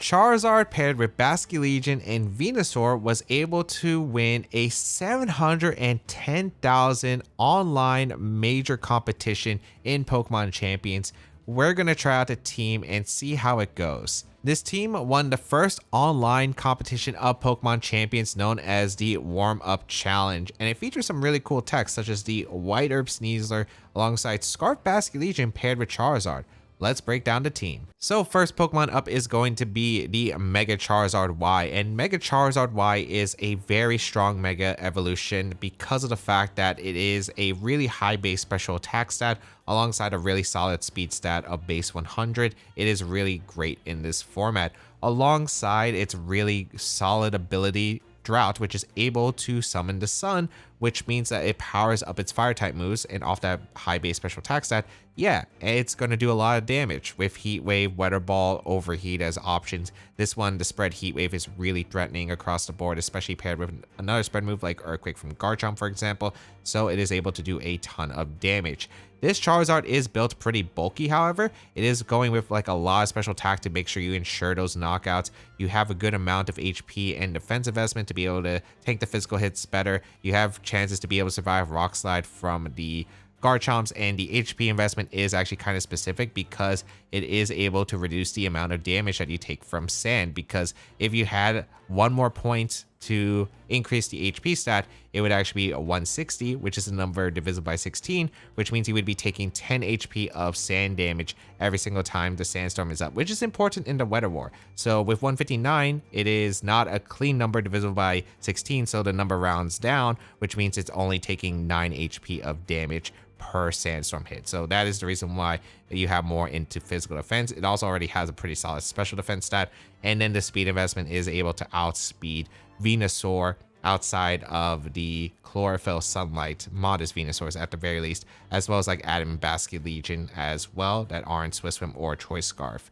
Charizard paired with Basculegion and Venusaur was able to win a 710,000 online major competition in Pokemon Champions. We're going to try out the team and see how it goes. This team won the first online competition of Pokemon Champions known as the Warm-Up Challenge, and it features some really cool techs such as the White Herb Sneasler alongside Scarf Basculegion paired with Charizard. Let's break down the team. So first Pokemon up is going to be the Mega Charizard Y, and Mega Charizard Y is a very strong Mega evolution because of the fact that it is a really high base special attack stat alongside a really solid speed stat of base 100. It is really great in this format alongside its really solid ability Drought, which is able to summon the sun, which means that it powers up its fire type moves, and off that high base special attack stat, yeah, it's going to do a lot of damage with Heat Wave, Weather Ball, Overheat as options. This one, the spread Heat Wave, is really threatening across the board, especially paired with another spread move like Earthquake from Garchomp, for example, so it is able to do a ton of damage. This Charizard is built pretty bulky, however. It is going with like a lot of special attack to make sure you ensure those knockouts. You have a good amount of HP and defense investment to be able to tank the physical hits better. You have chances to be able to survive Rock Slide from the Garchomps, and the HP investment is actually kind of specific because it is able to reduce the amount of damage that you take from sand, because if you had one more point to increase the HP stat, it would actually be a 160, which is a number divisible by 16, which means you would be taking 10 HP of sand damage every single time the sandstorm is up, which is important in the Weather War. So with 159, it is not a clean number divisible by 16, so the number rounds down, which means it's only taking 9 HP of damage per sandstorm hit. So that is the reason why you have more into physical defense. It also already has a pretty solid special defense stat, and then the speed investment is able to outspeed Venusaur outside of the chlorophyll sunlight, modest Venusaurs at the very least, as well as like Adam Basculegion as well that aren't Swiss Swim or Choice Scarf.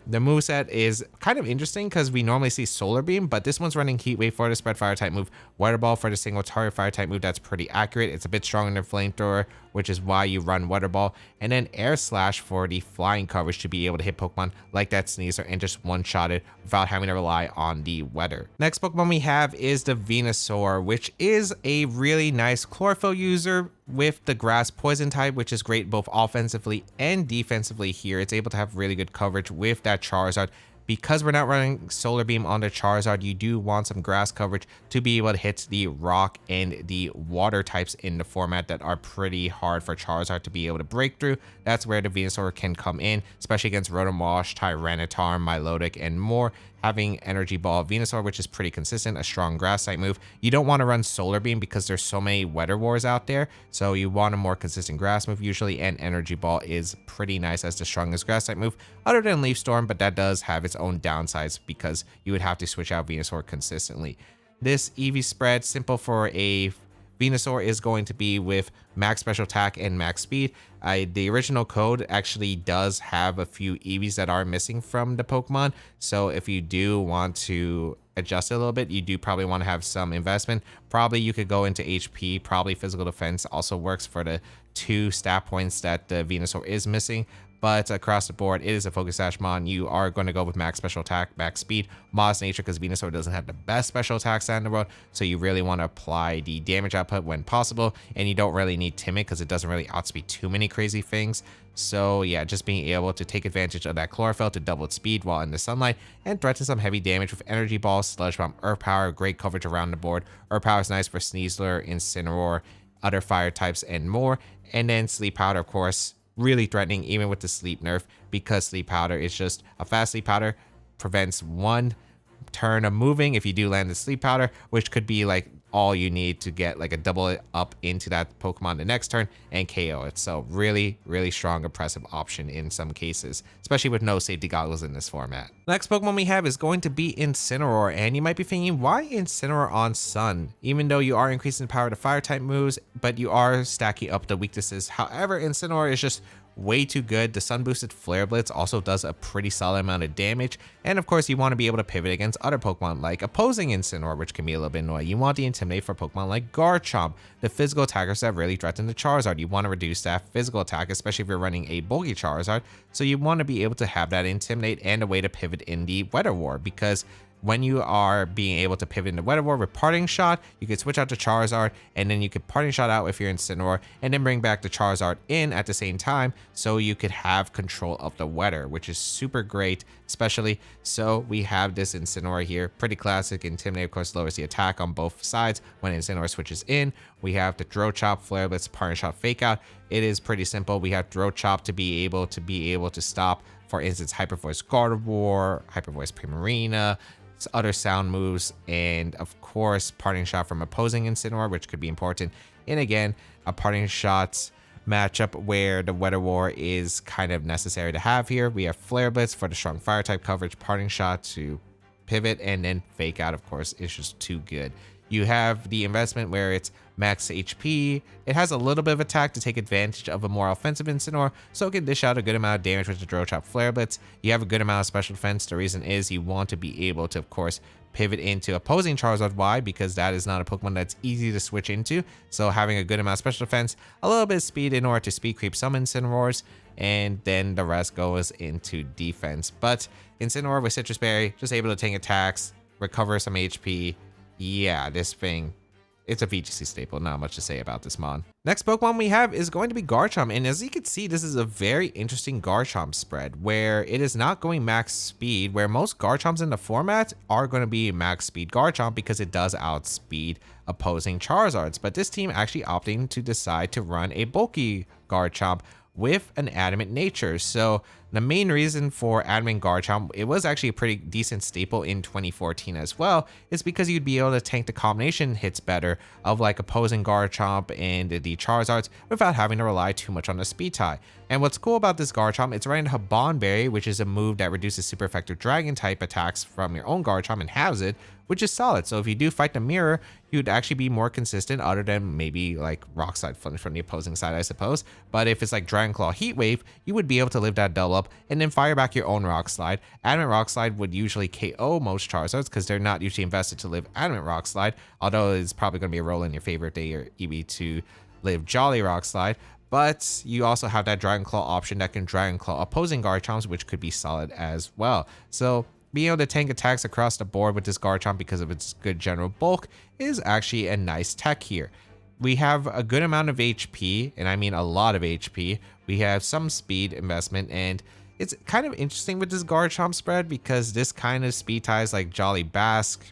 The moveset is kind of interesting because we normally see Solar Beam, but this one's running Heat Wave for the spread fire type move, Weather Ball for the single target fire type move. That's pretty accurate. It's a bit stronger than Flamethrower, which is why you run Weather Ball, and then Air Slash for the flying coverage to be able to hit Pokemon like that Sneasler and just one-shot it without having to rely on the weather. Next Pokemon we have is the Venusaur, which is a really nice chlorophyll user with the grass poison type, which is great both offensively and defensively here. It's able to have really good coverage with that Charizard. Because we're not running Solar Beam on the Charizard, you do want some grass coverage to be able to hit the rock and the water types in the format that are pretty hard for Charizard to be able to break through. That's where the Venusaur can come in, especially against Rotomosh, Tyranitar, Milotic, and more. Having Energy Ball Venusaur, which is pretty consistent, a strong grass type move. You don't want to run Solar Beam because there's so many Weather Wars out there, so you want a more consistent grass move usually, and Energy Ball is pretty nice as the strongest grass type move other than Leaf Storm, but that does have its own downsides because you would have to switch out Venusaur consistently. This EV spread, simple for a Venusaur, is going to be with max special attack and max speed. The original code actually does have a few EVs that are missing from the Pokemon, so if you do want to adjust it a little bit, you do probably want to have some investment. Probably you could go into HP, probably physical defense also works for the 2 stat points that the Venusaur is missing. But across the board, it is a Focus Sash Mon. You are going to go with max special attack, max speed, modest nature, because Venusaur doesn't have the best special attack stat in the world. So you really want to apply the damage output when possible. And you don't really need Timid because it doesn't really outspeed too many crazy things. So yeah, just being able to take advantage of that chlorophyll to double its speed while in the sunlight and threaten some heavy damage with Energy Ball, Sludge Bomb, Earth Power, great coverage around the board. Earth Power is nice for Sneasler, Incineroar, other fire types, and more. And then Sleep Powder, of course, really threatening even with the sleep nerf, because Sleep Powder is just a fast Sleep Powder, prevents 1 turn of moving if you do land the Sleep Powder, which could be like all you need to get like a double up into that Pokemon the next turn and KO it. So really, really strong, oppressive option in some cases, especially with no safety goggles in this format. Next Pokemon we have is going to be Incineroar, and you might be thinking, why Incineroar on Sun? Even though you are increasing the power to fire type moves, but you are stacking up the weaknesses. However, Incineroar is just way too good. The Sun Boosted Flare Blitz also does a pretty solid amount of damage. And of course, you want to be able to pivot against other Pokemon like opposing Incineroar, which can be a little bit annoying. You want the Intimidate for Pokemon like Garchomp, the physical attackers that really threaten the Charizard. You want to reduce that physical attack, especially if you're running a bulky Charizard. So you want to be able to have that Intimidate and a way to pivot in the Weather War, because when you are being able to pivot into Weather War with Parting Shot, you could switch out to Charizard, and then you could Parting Shot out if you're Incineroar, and then bring back the Charizard in at the same time, so you could have control of the weather, which is super great, especially. So we have this Incineroar here, pretty classic. Intimidate, of course, lowers the attack on both sides when Incineroar switches in. We have the Throat Chop, Flare Blitz, Parting Shot, Fake Out. It is pretty simple. We have Throat Chop to be able to stop, for instance, Hyper Voice Gardevoir, Hyper Voice Primarina, other sound moves, and of course Parting Shot from opposing Incineroar, which could be important. And again, a Parting Shots matchup where the Weather War is kind of necessary to have here. We have Flare Blitz for the strong fire type coverage, Parting Shot to pivot, and then Fake Out, of course, is just too good. You have the investment where it's max HP. It has a little bit of attack to take advantage of a more offensive Incineroar, so it can dish out a good amount of damage with the Throat Chop, Flare Blitz. You have a good amount of special defense. The reason is you want to be able to, of course, pivot into opposing Charizard. Why? Because that is not a Pokemon that's easy to switch into. So having a good amount of special defense, a little bit of speed in order to speed creep some Incineroars, and then the rest goes into defense. But Incineroar with Citrus Berry, just able to tank attacks, recover some HP. Yeah, this thing, it's a VGC staple. Not much to say about this mon. Next Pokemon we have is going to be Garchomp, and as you can see, this is a very interesting Garchomp spread where it is not going max speed, where most Garchomps in the format are going to be max speed Garchomp because it does outspeed opposing Charizards. But this team actually opting to decide to run a bulky Garchomp with an adamant nature. So the main reason for adamant Garchomp, it was actually a pretty decent staple in 2014 as well, is because you'd be able to tank the combination hits better of like opposing Garchomp and the Charizards without having to rely too much on the speed tie. And what's cool about this Garchomp, it's running Habon Berry, which is a move that reduces super effective dragon type attacks from your own Garchomp and halves it, which is solid. So if you do fight the mirror, you'd actually be more consistent, other than maybe like Rock Slide from the opposing side, I suppose. But if it's like Dragon Claw Heat Wave, you would be able to live that double up and then fire back your own Rock Slide. Adamant Rock Slide would usually KO most Charizards because they're not usually invested to live Adamant Rock Slide, although it's probably going to be a roll in your favor if they are EV to live Jolly Rock Slide. But you also have that Dragon Claw option that can Dragon Claw opposing Garchomps, which could be solid as well. So being able to tank attacks across the board with this Garchomp because of its good general bulk is actually a nice tech here. We have a good amount of HP, and I mean a lot of HP. We have some speed investment, and it's kind of interesting with this Garchomp spread because this kind of speed ties like Jolly Basque,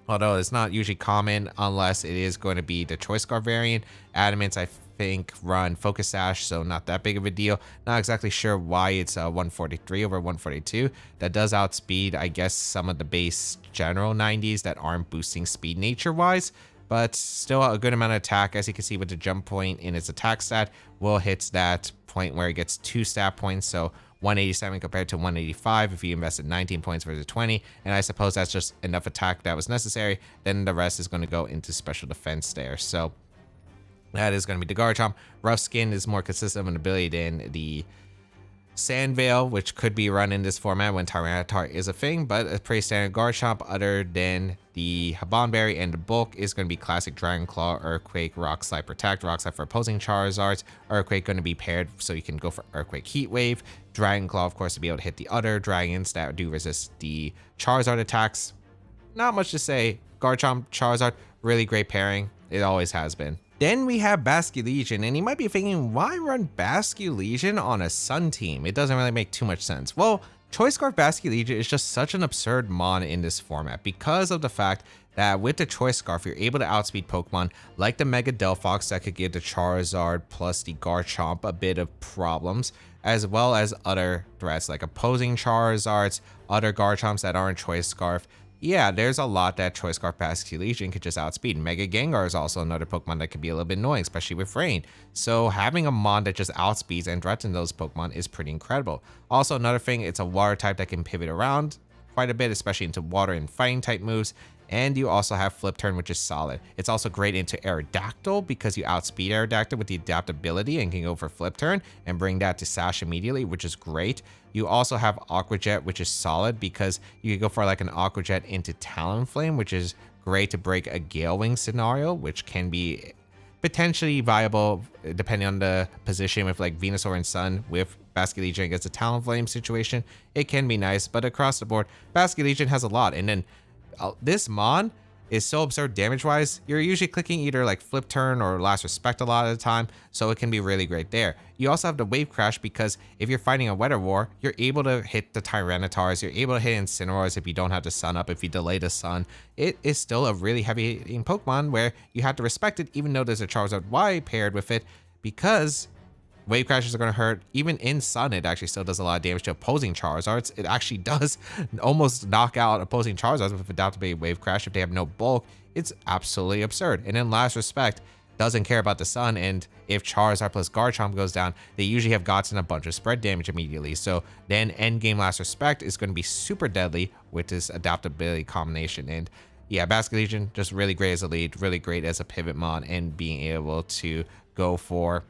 although it's not usually common unless it is going to be the Choice Scarf variant. Adamants, I think, run Focus Sash, so not that big of a deal. Not exactly sure why it's 143 over 142. That does outspeed, I guess, some of the base general 90s that aren't boosting speed nature-wise, but still a good amount of attack. As you can see with the jump point in its attack stat, will hits that point where it gets 2 stat points, so 187 compared to 185 if you invested 19 points versus 20, and I suppose that's just enough attack that was necessary. Then the rest is going to go into special defense there. So that is going to be the Garchomp. Rough Skin is more consistent of an ability than the Sandveil, which could be run in this format when Tyranitar is a thing, but a pretty standard Garchomp other than the Habon Berry, and the bulk is going to be classic Dragon Claw, Earthquake, Rock Slide Protect, Rock Slide for opposing Charizards, Earthquake going to be paired so you can go for Earthquake Heat Wave, Dragon Claw, of course, to be able to hit the other dragons that do resist the Charizard attacks. Not much to say. Garchomp, Charizard, really great pairing. It always has been. Then we have Basculegion, and you might be thinking, why run Basculegion on a Sun team? It doesn't really make too much sense. Well, Choice Scarf Basculegion is just such an absurd mon in this format because of the fact that with the Choice Scarf, you're able to outspeed Pokemon like the Mega Delphox that could give the Charizard plus the Garchomp a bit of problems, as well as other threats like opposing Charizards, other Garchomps that aren't Choice Scarf. Yeah, there's a lot that Choice Scarf Basculegion could just outspeed. Mega Gengar is also another Pokemon that could be a little bit annoying, especially with Rain. So having a mon that just outspeeds and threatens those Pokemon is pretty incredible. Also, another thing, it's a water type that can pivot around quite a bit, especially into water and fighting type moves. And you also have Flip Turn, which is solid. It's also great into Aerodactyl because you outspeed Aerodactyl with the adaptability and can go for Flip Turn and bring that to Sash immediately, which is great. You also have Aqua Jet, which is solid because you can go for like an Aqua Jet into Talonflame, which is great to break a Gale Wing scenario, which can be potentially viable depending on the position with like Venusaur and Sun with Basculegion against a Talonflame situation. It can be nice, but across the board, Basculegion has a lot. And then this Mon is so absurd damage-wise, you're usually clicking either like Flip Turn or Last Respect a lot of the time, so it can be really great there. You also have the Wave Crash because if you're fighting a Weather War, you're able to hit the Tyrannitars, you're able to hit Incineroars if you don't have the Sun up, if you delay the Sun. It is still a really heavy hitting Pokemon where you have to respect it even though there's a Charizard Y paired with it, because Wave Crashes are going to hurt. Even in Sun, it actually still does a lot of damage to opposing Charizards. It actually does almost knock out opposing Charizards with adaptability Wave Crash if they have no bulk. It's absolutely absurd. And then Last Respect doesn't care about the Sun, and if Charizard plus Garchomp goes down, they usually have gotten a bunch of spread damage immediately. So then endgame Last Respect is going to be super deadly with this adaptability combination. And yeah, Basculegion just really great as a lead, really great as a pivot mon, and being able to go for,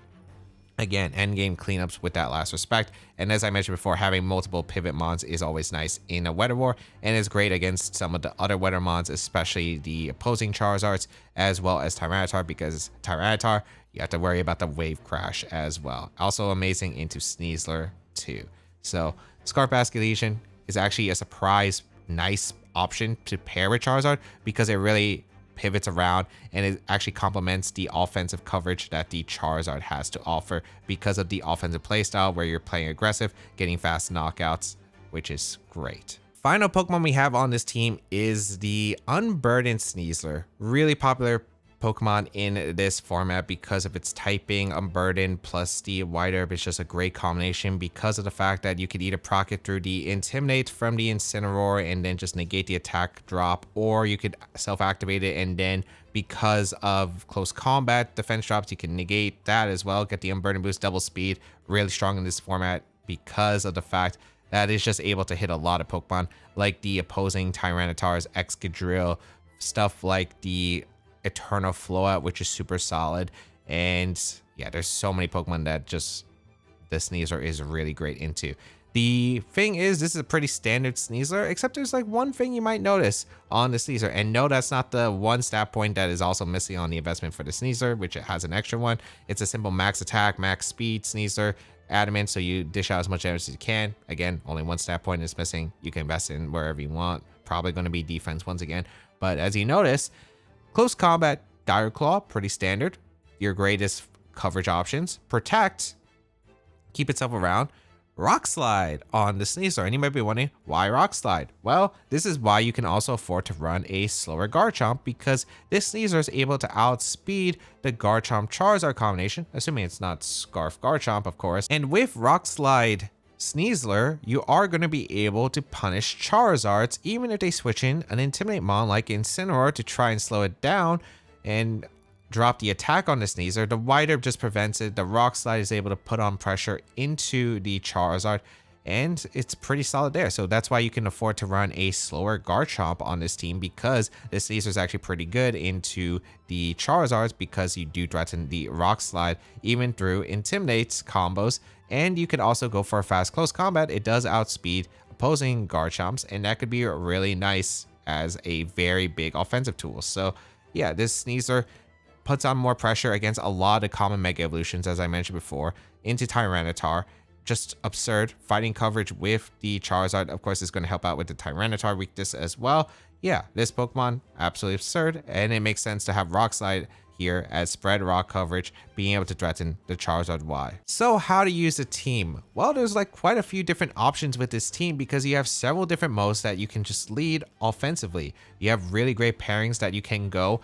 again, endgame cleanups with that Last Respect. And as I mentioned before, having multiple pivot mons is always nice in a Weather War, and is great against some of the other Weather mons, especially the opposing Charizards, as well as Tyranitar, because Tyranitar, you have to worry about the Wave Crash as well. Also amazing into Sneasler too. So Scarf Basculegion is actually a surprise nice option to pair with Charizard because it really pivots around and it actually complements the offensive coverage that the Charizard has to offer because of the offensive playstyle where you're playing aggressive, getting fast knockouts, which is great. Final Pokemon we have on this team is the Unburdened Sneasler. Really popular Pokemon in this format because of its typing. Unburdened plus the White Herb is just a great combination because of the fact that you could either proc it through the Intimidate from the Incineroar and then just negate the attack drop, or you could self-activate it and then because of close combat defense drops, you can negate that as well, get the Unburdened boost, double speed. Really strong in this format because of the fact that it's just able to hit a lot of Pokemon like the opposing Tyranitar's Excadrill, stuff like the Eternal Flowout, which is super solid. And yeah, there's so many Pokemon that just the Sneasler is really great into. The thing is, this is a pretty standard Sneasler, except there's like one thing you might notice on the Sneasler, and no, that's not the one stat point that is also missing on the investment for the Sneasler, which it has an extra one. It's a simple max attack, max speed Sneasler, adamant, so you dish out as much damage as you can. Again, only one stat point is missing. You can invest in wherever you want. Probably going to be defense once again, but as you notice, close combat, Dire Claw, pretty standard. Your greatest coverage options. Protect, keep itself around. Rock Slide on the Sneasler. And you might be wondering, why Rock Slide? Well, this is why you can also afford to run a slower Garchomp, because this Sneasler is able to outspeed the Garchomp Charizard combination, assuming it's not Scarf Garchomp, of course. And with Rock Slide Sneasler, you are going to be able to punish Charizards even if they switch in an Intimidate mon like Incineroar to try and slow it down and drop the attack on the Sneasler. The White Herb just prevents it. The Rock Slide is able to put on pressure into the Charizard, and it's pretty solid there. So that's why you can afford to run a slower Garchomp on this team, because the Sneasler is actually pretty good into the Charizards because you do threaten the Rock Slide even through Intimidates combos. And you could also go for a fast close combat. It does outspeed opposing Garchomps, and that could be really nice as a very big offensive tool. So yeah, this Sneasler puts on more pressure against a lot of common Mega Evolutions, as I mentioned before, into Tyranitar. Just absurd. Fighting coverage with the Charizard, of course, is going to help out with the Tyranitar weakness as well. Yeah, this Pokemon, absolutely absurd, and it makes sense to have Rock Slide here as spread rock coverage, being able to threaten the Charizard Y. So how to use the team? Well, there's like quite a few different options with this team because you have several different modes that you can just lead offensively. You have really great pairings that you can go.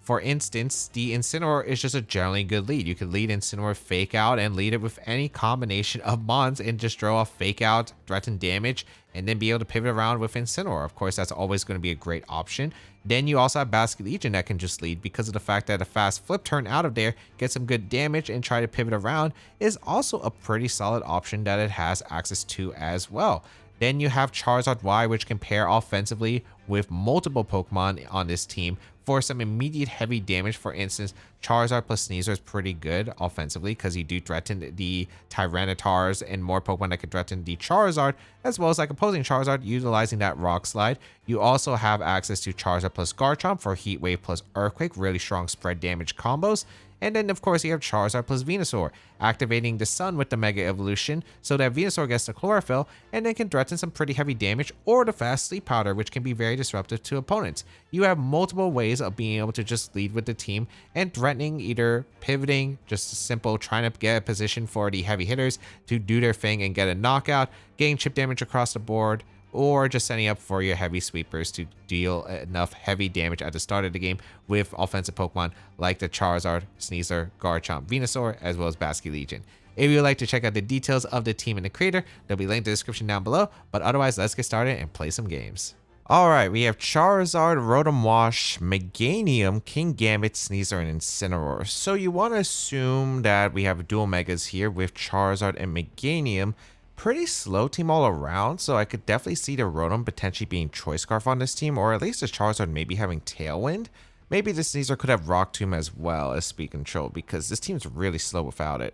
For instance, the Incineroar is just a generally good lead. You could lead Incineroar Fake Out and lead it with any combination of mons and just throw off Fake Out, threaten damage, and then be able to pivot around with Incineroar. Of course, that's always going to be a great option. Then you also have Basculegion that can just lead because of the fact that a fast flip turn out of there, get some good damage and try to pivot around is also a pretty solid option that it has access to as well. Then you have Charizard Y, which can pair offensively with multiple Pokemon on this team for some immediate heavy damage. For instance, Charizard plus Sneasler is pretty good offensively because you do threaten the Tyrannitars and more Pokemon that could threaten the Charizard, as well as like opposing Charizard utilizing that Rock Slide. You also have access to Charizard plus Garchomp for Heat Wave plus Earthquake, really strong spread damage combos. And then, of course, you have Charizard plus Venusaur, activating the Sun with the Mega Evolution so that Venusaur gets the Chlorophyll and then can threaten some pretty heavy damage, or the Fast Sleep Powder, which can be very disruptive to opponents. You have multiple ways of being able to just lead with the team and threatening, either pivoting, just simple trying to get a position for the heavy hitters to do their thing and get a knockout, getting chip damage across the board, or just setting up for your heavy sweepers to deal enough heavy damage at the start of the game with offensive Pokemon like the Charizard, Sneasler, Garchomp, Venusaur, as well as Basculegion. If you would like to check out the details of the team and the creator, they'll be linked in the description down below, but otherwise, let's get started and play some games. Alright, we have Charizard, Rotom Wash, Meganium, Kingambit, Sneasler, and Incineroar. So you want to assume that we have dual Megas here with Charizard and Meganium. Pretty slow team all around, so I could definitely see the Rotom potentially being Choice Scarf on this team, or at least the Charizard maybe having Tailwind. Maybe the Sneasler could have Rock Tomb as well as Speed Control, because this team's really slow without it.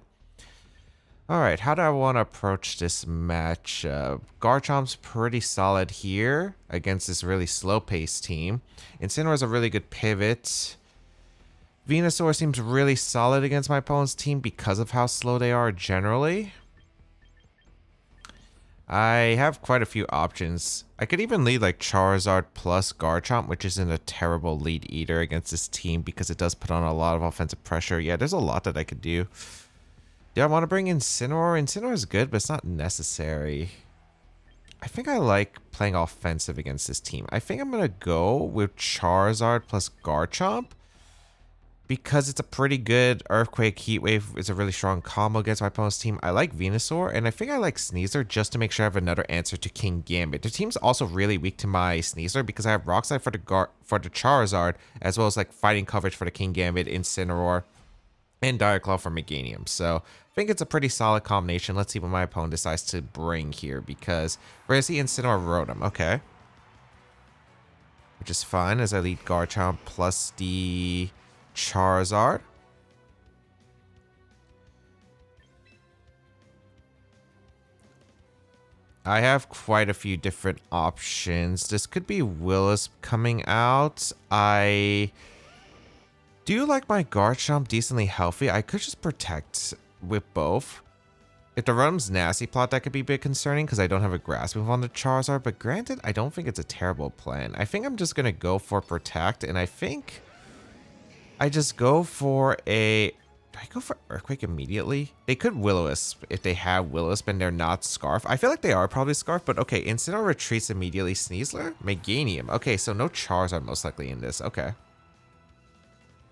Alright, how do I want to approach this match? Garchomp's pretty solid here against this really slow-paced team. Incineroar's a really good pivot. Venusaur seems really solid against my opponent's team because of how slow they are generally. I have quite a few options. I could even lead like Charizard plus Garchomp, which isn't a terrible lead either against this team because it does put on a lot of offensive pressure. Yeah, there's a lot that I could do. Do I want to bring in Incineroar? Incineroar is good, but it's not necessary. I think I like playing offensive against this team. I think I'm going to go with Charizard plus Garchomp, because it's a pretty good Earthquake. Heat Wave is a really strong combo against my opponent's team. I like Venusaur, and I think I like Sneasler just to make sure I have another answer to Kingambit. The team's also really weak to my Sneasler because I have Rock Slide for the Charizard, as well as like fighting coverage for the Kingambit, Incineroar, and Dire Claw for Meganium. So I think it's a pretty solid combination. Let's see what my opponent decides to bring here, because we're going to see Incineroar Rotom. Okay. Which is fine as I lead Garchomp plus the Charizard. I have quite a few different options. This could be Willis coming out. I do like my Garchomp decently healthy. I could just protect with both. If the Rotom's Nasty Plot, that could be a bit concerning because I don't have a Grass Move on the Charizard. But granted, I don't think it's a terrible plan. I think I'm just going to go for Protect, and I think I just go for a... Do I go for Earthquake immediately? They could Will-O-Wisp if they have Will-O-Wisp and they're not Scarf. I feel like they are probably Scarf, but okay. Incineroar retreats immediately. Sneasler? Meganium. Okay, so no Charizard most likely in this. Okay.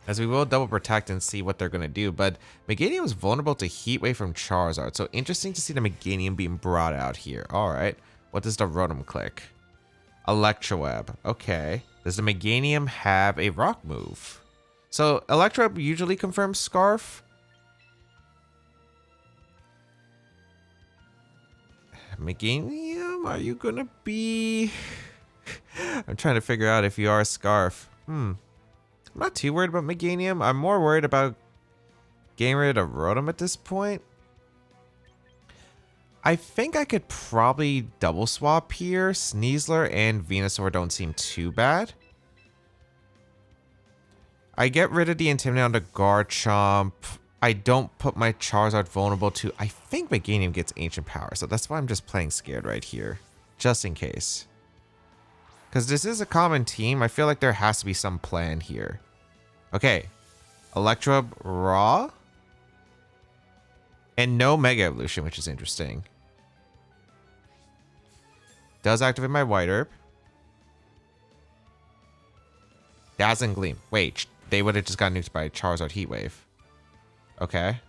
As we will double protect and see what they're going to do, but Meganium is vulnerable to Heat Wave from Charizard, so interesting to see the Meganium being brought out here. Alright, what does the Rotom click? Electroweb. Okay. Does the Meganium have a Rock move? So Electroweb usually confirms Scarf. Meganium, are you going to be... I'm trying to figure out if you are a Scarf. I'm not too worried about Meganium. I'm more worried about getting rid of Rotom at this point. I think I could probably double swap here. Sneasler and Venusaur don't seem too bad. I get rid of the Intimidate on the Garchomp. I don't put my Charizard vulnerable to... I think Meganium gets Ancient Power, so that's why I'm just playing scared right here. Just in case. Because this is a common team. I feel like there has to be some plan here. Okay, Electroweb Raw, and no Mega Evolution, which is interesting. Does activate my White Herb. Dazzling Gleam. Wait, they would have just got nuked by Charizard Heat Wave. Okay,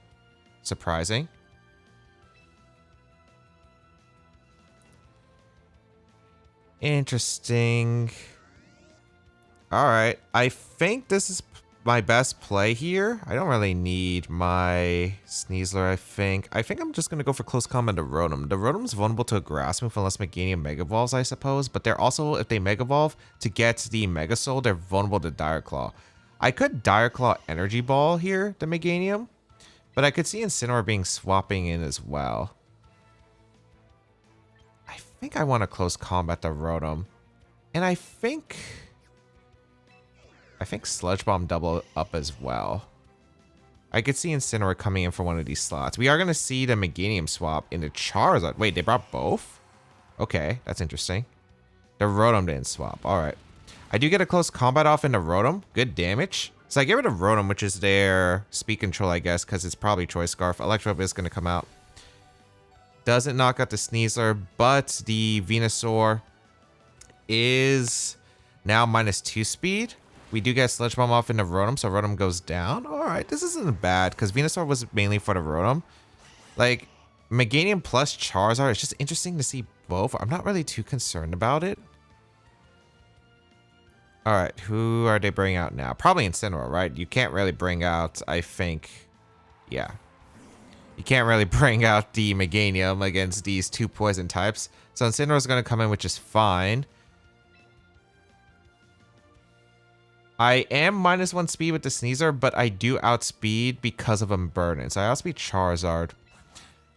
surprising. Interesting. All right, I think this is my best play here. I don't really need my Sneasler, I think. I think I'm just going to go for close combat to Rotom. The Rotom's vulnerable to a grass move unless Meganium Mega Evolves, I suppose. But they're also, if they Mega Evolve to get the Mega Soul, they're vulnerable to Dire Claw. I could Dire Claw Energy Ball here, the Meganium. But I could see Incineroar being swapping in as well. I think I want to close combat the Rotom. And I think Sludge Bomb double up as well. I could see Incineroar coming in for one of these slots. We are going to see the Meganium swap into Charizard. Wait, they brought both? Okay, that's interesting. The Rotom didn't swap. All right. I do get a close combat off into Rotom. Good damage. So I get rid of Rotom, which is their speed control, I guess, because it's probably Choice Scarf. Electro is going to come out. Doesn't knock out the Sneasler, but the Venusaur is now -2 speed. We do get Sludge Bomb off into Rotom, so Rotom goes down. All right, this isn't bad, because Venusaur was mainly for the Rotom. Like, Meganium plus Charizard, it's just interesting to see both. I'm not really too concerned about it. All right, who are they bringing out now? Probably Incineroar, right? You can't really bring out, I think, yeah. You can't really bring out the Meganium against these two poison types. So Incineroar is going to come in, which is fine. I am -1 speed with the Sneasler, but I do outspeed because of Unburden. So I outspeed Charizard.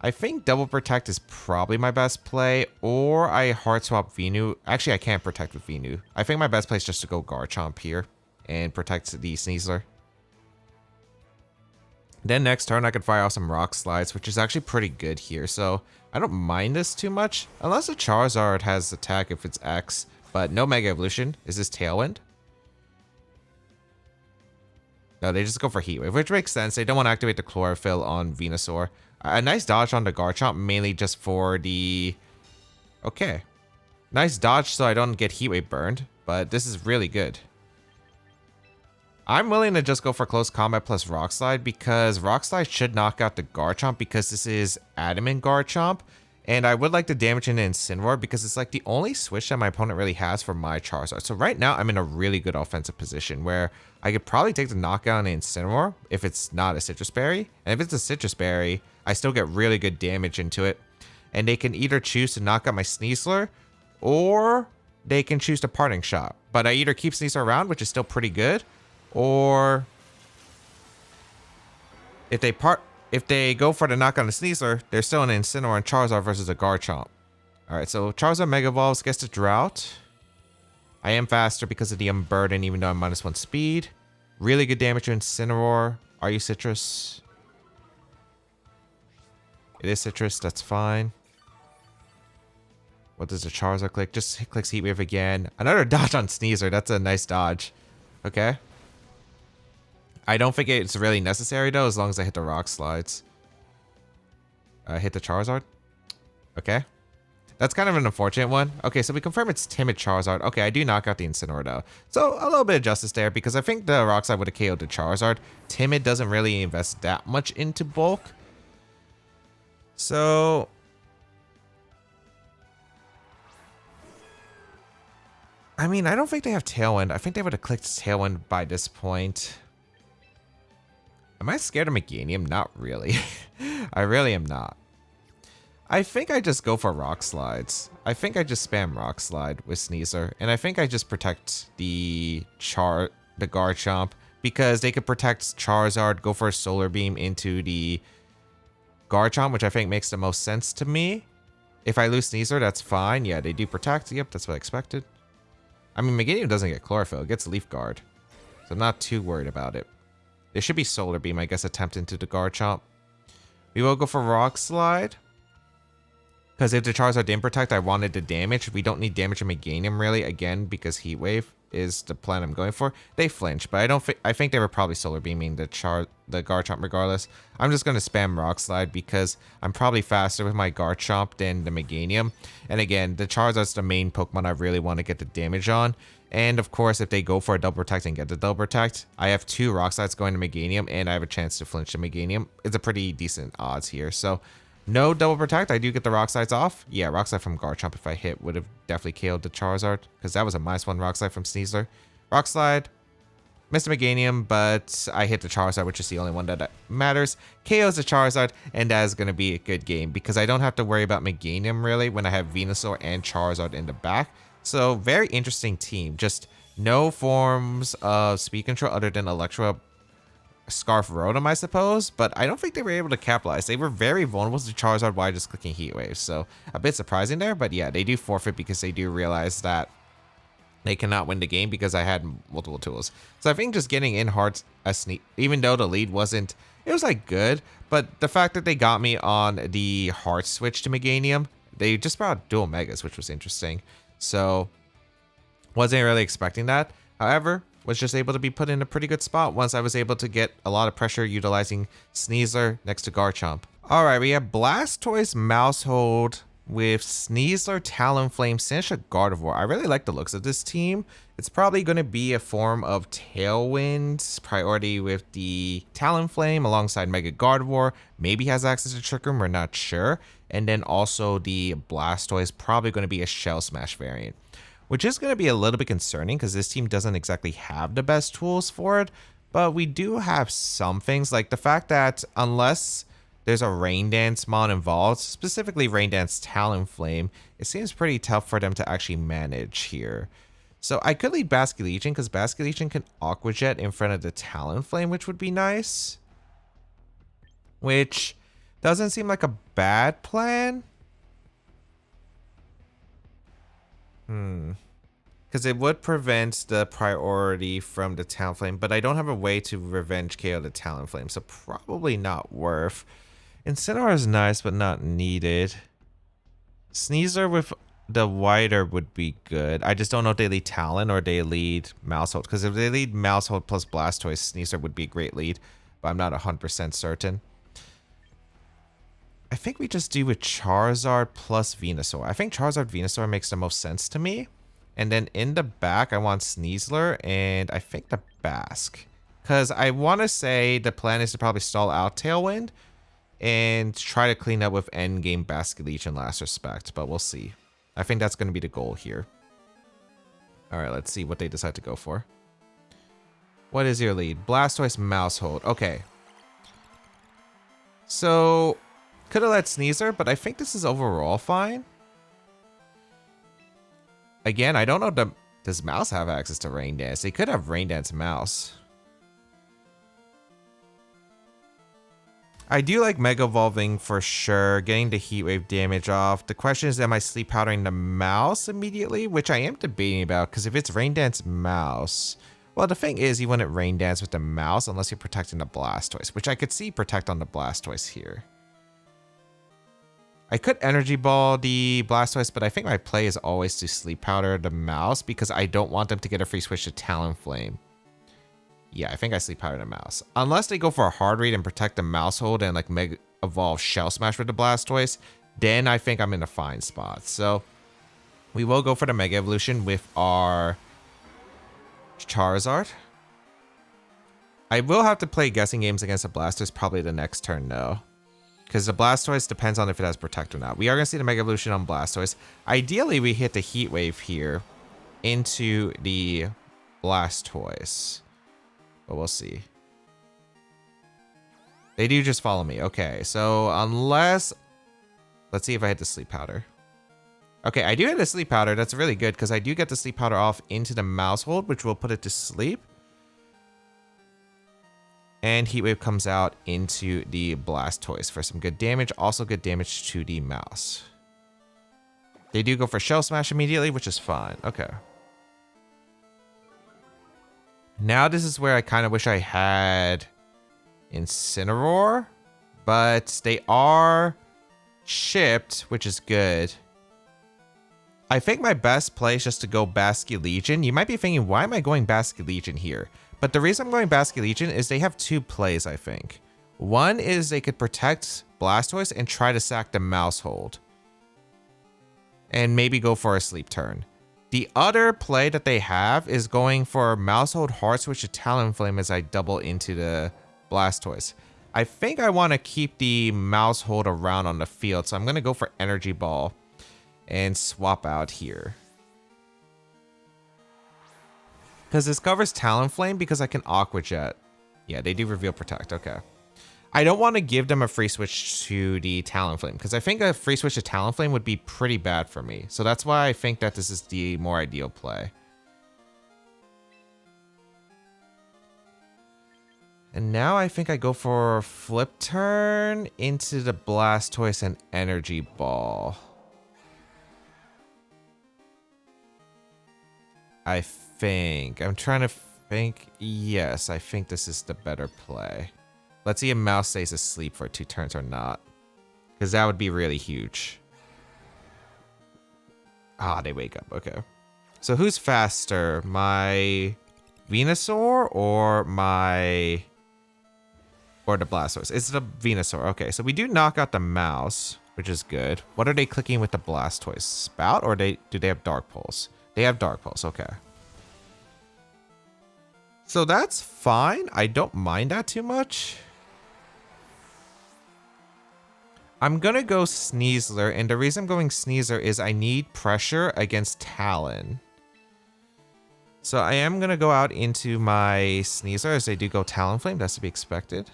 I think Double Protect is probably my best play, or I hard swap Venu. Actually, I can't protect with Venu. I think my best play is just to go Garchomp here and protect the Sneasler. Then next turn, I could fire off some Rock Slides, which is actually pretty good here. So I don't mind this too much, unless the Charizard has attack if it's X, but no Mega Evolution. Is this Tailwind? No, they just go for Heat Wave, which makes sense. They don't want to activate the Chlorophyll on Venusaur. A nice dodge on the Garchomp, mainly just for the... Okay. Nice dodge so I don't get Heat Wave burned, but this is really good. I'm willing to just go for Close Combat plus Rock Slide, because Rock Slide should knock out the Garchomp, because this is Adamant Garchomp. And I would like to damage into Incineroar, because it's like the only switch that my opponent really has for my Charizard. So right now, I'm in a really good offensive position, where I could probably take the knockout in Incineroar if it's not a Citrus Berry. And if it's a Citrus Berry, I still get really good damage into it. And they can either choose to knock out my Sneasler, or they can choose to Parting Shot. But I either keep Sneasler around, which is still pretty good, or if they go for the knockout on the Sneasler, they're still an Incineroar and Charizard versus a Garchomp. Alright, so Charizard Mega Evolves, gets the Drought. I am faster because of the Unburden, even though I'm -1 speed. Really good damage to Incineroar. Are you Citrus? It is Citrus, that's fine. What does the Charizard click? Just clicks Heat Wave again. Another dodge on Sneasler, that's a nice dodge. Okay. I don't think it's really necessary though, as long as I hit the Rock Slides. Hit the Charizard. Okay. That's kind of an unfortunate one. Okay, so we confirm it's Timid Charizard. Okay, I do knock out the Incineroar though. So a little bit of justice there, because I think the Rock Slide would have KO'd the Charizard. Timid doesn't really invest that much into bulk. So... I mean, I don't think they have Tailwind. I think they would have clicked Tailwind by this point. Am I scared of Meganium? Not really. I really am not. I think I just go for Rock Slides. I think I just spam Rock Slide with Sneasler. And I think I just protect the Garchomp, because they could protect Charizard, go for a Solar Beam into the Garchomp, which I think makes the most sense to me. If I lose Sneasler, that's fine. Yeah, they do protect. Yep, that's what I expected. I mean, Meganium doesn't get Chlorophyll. It gets Leaf Guard. So I'm not too worried about it. There should be Solar Beam, I guess, attempt into the Garchomp. We will go for Rock Slide, because if the Charizard didn't protect, I wanted the damage. We don't need damage in Meganium, really, again, because Heat Wave is the plan I'm going for. They flinch, but I think they were probably Solar Beaming the Garchomp regardless. I'm just going to spam Rock Slide, because I'm probably faster with my Garchomp than the Meganium. And again, the Charizard's the main Pokemon I really want to get the damage on. And of course, if they go for a Double Protect and get the Double Protect, I have 2 Rock Slides going to Meganium, and I have a chance to flinch the Meganium. It's a pretty decent odds here. So no Double Protect. I do get the Rock Slides off. Yeah, Rock Slide from Garchomp, if I hit, would have definitely KO'd the Charizard, because that was a -1 Rock Slide from Sneasler. Rock Slide. Missed the Meganium, but I hit the Charizard, which is the only one that matters. KO's the Charizard, and that is going to be a good game because I don't have to worry about Meganium really when I have Venusaur and Charizard in the back. So very interesting team. Just no forms of speed control other than Electro Scarf Rotom, I suppose, but I don't think they were able to capitalize. They were very vulnerable to Charizard while just clicking Heat Wave, so a bit surprising there, but yeah, they do forfeit because they do realize that they cannot win the game because I had multiple tools. So I think just getting in hard, even though the lead wasn't, it was like good, but the fact that they got me on the hard switch to Meganium, they just brought dual Megas, which was interesting. So wasn't really expecting that. However, was just able to be put in a pretty good spot once I was able to get a lot of pressure utilizing Sneasler next to Garchomp. All right, we have Blastoise Mousehold with Sneasler, Talonflame, Sinistcha, Gardevoir. I really like the looks of this team. It's probably going to be a form of Tailwind priority with the Talonflame alongside Mega Gardevoir. Maybe has access to Trick Room, we're not sure. And then also the Blastoise, probably going to be a Shell Smash variant, which is going to be a little bit concerning because this team doesn't exactly have the best tools for it. But we do have some things, like the fact that unless there's a Rain Dance mod involved, specifically Rain Dance Talonflame, it seems pretty tough for them to actually manage here. So I could lead Basculegion because Basculegion can Aqua Jet in front of the Talonflame, which would be nice. Which doesn't seem like a bad plan. Because it would prevent the priority from the Talonflame, but I don't have a way to revenge KO the Talonflame, so probably not worth. Incineroar is nice, but not needed. Sneasler with the wider would be good. I just don't know if they lead Talon or they lead Mousehold, because if they lead Mousehold plus Blastoise, Sneasler would be a great lead, but I'm not 100% certain. I think we just do with Charizard plus Venusaur. I think Charizard Venusaur makes the most sense to me. And then in the back, I want Sneasler and I think the Basque. Because I want to say the plan is to probably stall out Tailwind and try to clean up with endgame Basculegion last respect, but we'll see. I think that's going to be the goal here. All right, let's see what they decide to go for. What is your lead? Blastoise Mousehold. Okay. So could have let Sneasler, but I think this is overall fine. Again, I don't know, does Mouse have access to Rain Dance? They could have Rain Dance Mouse. I do like Mega Evolving for sure, getting the Heat Wave damage off. The question is, am I Sleep Powdering the Mouse immediately? Which I am debating about, because if it's Rain Dance Mouse... Well, the thing is, you wouldn't Rain Dance with the Mouse unless you're protecting the Blastoise, which I could see protect on the Blastoise here. I could Energy Ball the Blastoise, but I think my play is always to Sleep Powder the Mouse because I don't want them to get a free switch to Talonflame. Yeah, I think I Sleep Powder the Mouse. Unless they go for a Hard Read and protect the Mousehold and like Mega Evolve Shell Smash with the Blastoise, then I think I'm in a fine spot. So we will go for the Mega Evolution with our Charizard. I will have to play guessing games against the Blastoise probably the next turn though, because the Blastoise depends on if it has Protect or not. We are going to see the Mega Evolution on Blastoise. Ideally, we hit the Heat Wave here into the Blastoise. But we'll see. They do just follow me. Okay, so unless... Let's see if I hit the Sleep Powder. Okay, I do hit the Sleep Powder. That's really good because I do get the Sleep Powder off into the Mousehold, which will put it to sleep. And Heat Wave comes out into the Blastoise for some good damage. Also good damage to the Mouse. They do go for Shell Smash immediately, which is fine. Okay. Now this is where I kind of wish I had Incineroar, but they are shipped, which is good. I think my best play is just to go Basculegion. You might be thinking, why am I going Basculegion here? But the reason I'm going Basculegion is they have two plays, I think. One is they could protect Blastoise and try to sack the Mousehold. And maybe go for a sleep turn. The other play that they have is going for Mousehold Hard Switch to Talonflame as I double into the Blastoise. I think I want to keep the Mousehold around on the field, so I'm going to go for Energy Ball and swap out here. Because this covers Talonflame because I can Aqua Jet. Yeah, they do reveal Protect. Okay. I don't want to give them a free switch to the Talonflame because I think a free switch to Talonflame would be pretty bad for me. So that's why I think that this is the more ideal play. And now I think I go for Flip Turn into the Blastoise and Energy Ball. I think. I'm trying to think. Yes, I think this is the better play. Let's see if Mouse stays asleep for 2 turns or not. Because that would be really huge. Ah, they wake up. Okay. So who's faster? My Venusaur or my... Or the Blastoise? It's the Venusaur. Okay, so we do knock out the Mouse, which is good. What are they clicking with the Blastoise? Spout or do they have Dark Pulse? They have Dark Pulse. Okay. So that's fine. I don't mind that too much. I'm going to go Sneasler, and the reason I'm going Sneasler is I need pressure against Talon. So I am going to go out into my Sneasler as they do go Talonflame. That's to be expected.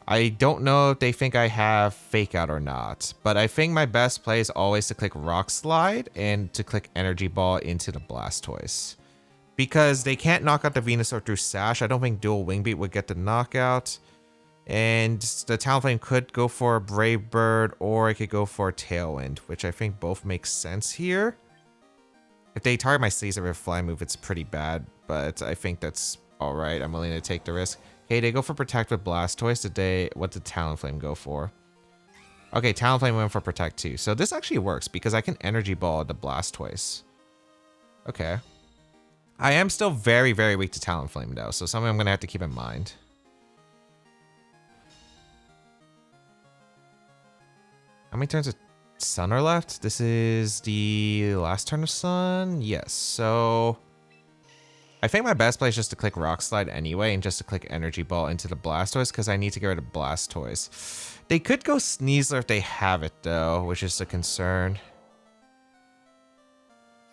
I don't know if they think I have Fake Out or not, but I think my best play is always to click Rock Slide and to click Energy Ball into the Blastoise. Because they can't knock out the Venusaur through Sash. I don't think Dual Wing Beat would get the knockout. And the Talonflame could go for a Brave Bird or it could go for a Tailwind, which I think both make sense here. If they target my Sneasler with a Fly move, it's pretty bad, but I think that's alright. I'm willing to take the risk. Okay, they go for Protect with Blastoise. What did Talonflame go for? Okay, Talonflame went for Protect too. So this actually works because I can Energy Ball the Blastoise. Okay. I am still very, very weak to Talonflame though, so something I'm going to have to keep in mind. How many turns of Sun are left? This is the last turn of Sun? Yes, so... I think my best play is just to click Rock Slide anyway and just to click Energy Ball into the Blastoise because I need to get rid of Blastoise. They could go Sneasler if they have it though, which is a concern.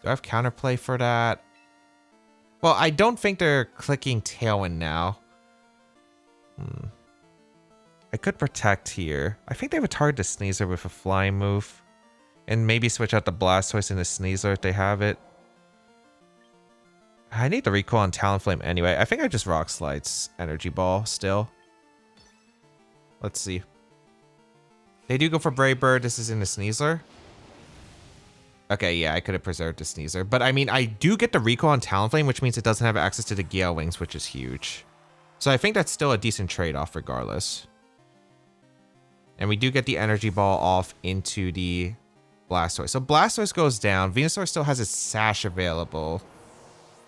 Do I have counterplay for that? Well, I don't think they're clicking Tailwind now. I could Protect here. I think they would target the Sneasler with a Flying move. And maybe switch out the Blastoise into Sneasler if they have it. I need the recoil on Talonflame anyway. I think I just Rock Slides Energy Ball still. Let's see. They do go for Brave Bird. This is in the Sneasler. Okay, yeah, I could have preserved the Sneasler. But I mean, I do get the recoil on Talonflame, which means it doesn't have access to the Gale Wings, which is huge. So I think that's still a decent trade-off regardless. And we do get the Energy Ball off into the Blastoise. So Blastoise goes down. Venusaur still has its Sash available.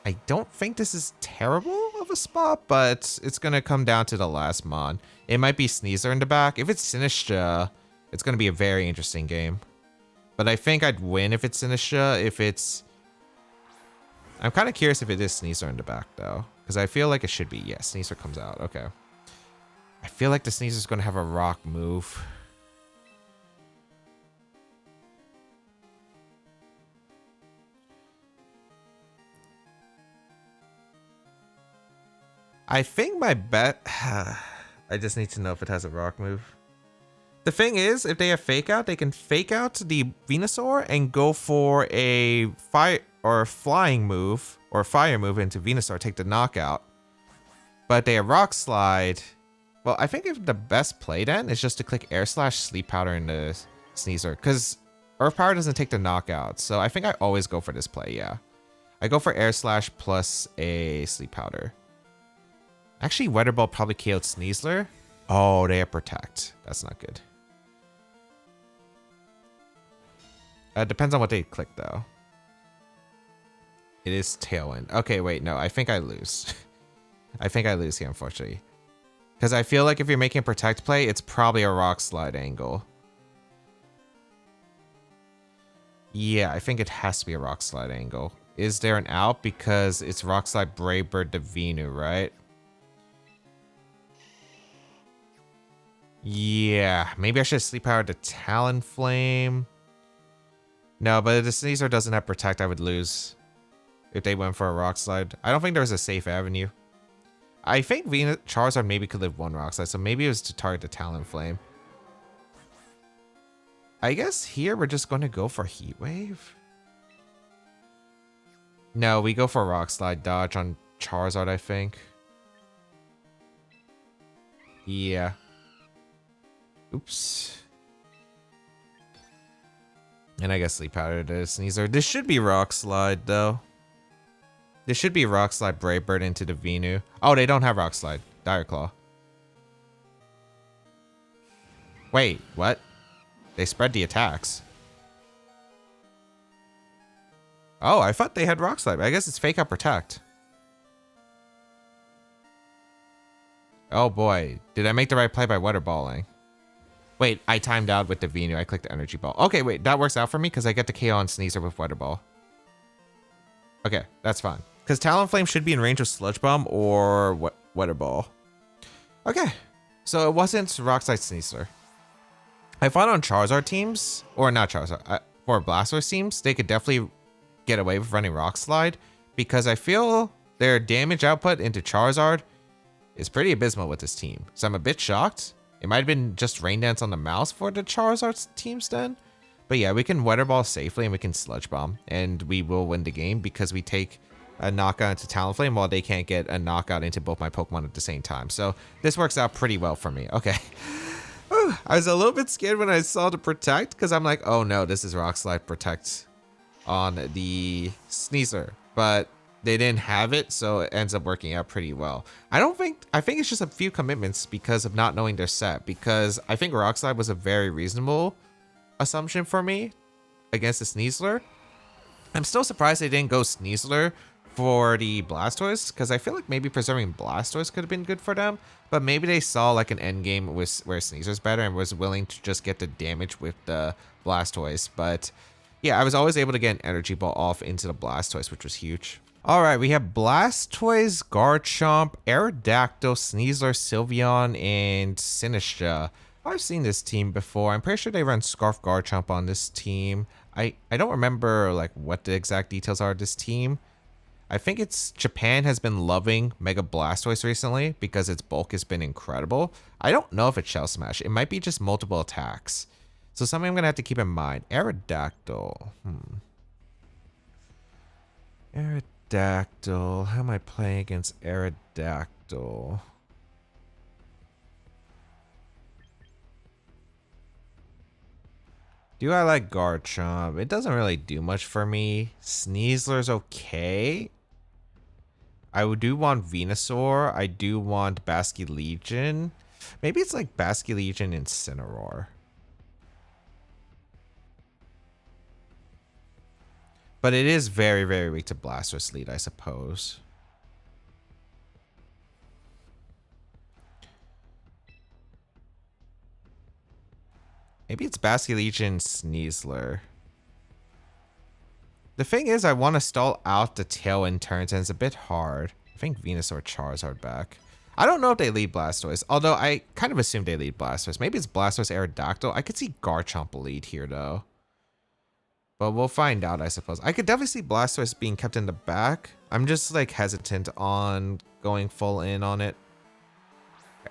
I don't think this is terrible of a spot, but it's going to come down to the last mon. It might be Sneasler in the back. If it's Sinistcha, it's going to be a very interesting game. But I think I'd win if it's Sinistcha. If it's... I'm kind of curious if it is Sneasler in the back, though. Because I feel like it should be. Yeah, Sneasler comes out. Okay. I feel like the Sneasler's going to have a rock move. I think my bet... I just need to know if it has a rock move. The thing is, if they have Fake Out, they can Fake Out the Venusaur and go for a fire or flying move or fire move into Venusaur, take the knockout. But if they have Rock Slide... Well, I think if the best play then is just to click Air Slash Sleep Powder into Sneasler. Because Earth Power doesn't take the knockout. So I think I always go for this play, yeah. I go for Air Slash plus a Sleep Powder. Actually, Weather Ball probably KO'd Sneasler. Oh, they have Protect. That's not good. Depends on what they click, though. It is Tailwind. Okay, wait, no. I think I lose. I think I lose here, unfortunately. Because I feel like if you're making a Protect play, it's probably a Rock Slide angle. Yeah, I think it has to be a Rock Slide angle. Is there an out? Because it's Rock Slide Brave Bird to Venu, right? Yeah, maybe I should Sleep Power to Talonflame. No, but if the Sneasler doesn't have Protect, I would lose if they went for a Rock Slide. I don't think there's a safe avenue. I think Charizard maybe could live one Rock Slide, so maybe it was to target the Talonflame. I guess here we're just going to go for Heat Wave. No, we go for Rock Slide dodge on Charizard, I think. Yeah. Oops. And I guess Sleep Powder to Sneasler. This should be Rock Slide, though. This should be Rock Slide Brave Bird into the Venu. Oh, they don't have Rock Slide. Dire Claw. Wait, what? They spread the attacks. Oh, I thought they had Rock Slide. I guess it's Fake Out Protect. Oh boy. Did I make the right play by Weather Balling? Wait, I timed out with the Venu. I clicked the Energy Ball. Okay, wait. That works out for me because I get the KO on Sneasler with Weather Ball. Okay, that's fine. Because Talonflame should be in range of Sludge Bomb or Weather Ball. Okay. So it wasn't Rock Slide Sneasler. I thought on Charizard teams, or not Charizard, for Blastoise teams, they could definitely get away with running Rock Slide because I feel their damage output into Charizard is pretty abysmal with this team. So I'm a bit shocked. It might have been just Rain Dance on the mouse for the Charizard teams then. But yeah, we can Weather Ball safely and we can Sludge Bomb. And we will win the game because we take a knockout into Talonflame while they can't get a knockout into both my Pokemon at the same time. So this works out pretty well for me. Okay. I was a little bit scared when I saw the Protect because I'm like, oh no, this is Rock Slide Protect on the Sneasler, but they didn't have it, so it ends up working out pretty well. I think it's just a few commitments because of not knowing their set, because I think Rock Slide was a very reasonable assumption for me against the Sneasler. I'm still surprised they didn't go Sneasler for the Blastoise, because I feel like maybe preserving Blastoise could have been good for them, but maybe they saw like an end game where Sneasler's better and was willing to just get the damage with the Blastoise. But yeah, I was always able to get an Energy Ball off into the Blastoise, which was huge. All right, we have Blastoise, Garchomp, Aerodactyl, Sneasler, Sylveon, and Sinistcha. I've seen this team before. I'm pretty sure they run Scarf Garchomp on this team. I don't remember like what the exact details are of this team. I think it's Japan has been loving Mega Blastoise recently because its bulk has been incredible. I don't know if it's Shell Smash. It might be just multiple attacks. So something I'm going to have to keep in mind. Aerodactyl. Aerodactyl. How am I playing against Aerodactyl? Do I like Garchomp? It doesn't really do much for me. Sneasler's okay. I do want Venusaur. I do want Basculegion. Maybe it's like Basculegion and Incineroar. But it is very, very weak to Blastoise lead, I suppose. Maybe it's Basculegion, Sneasler. The thing is, I want to stall out the Tailwind turns, and it's a bit hard. I think Venusaur Charizard back. I don't know if they lead Blastoise, although I kind of assume they lead Blastoise. Maybe it's Blastoise Aerodactyl. I could see Garchomp lead here, though. But we'll find out, I suppose. I could definitely see Blastoise being kept in the back. I'm just, like, hesitant on going full in on it.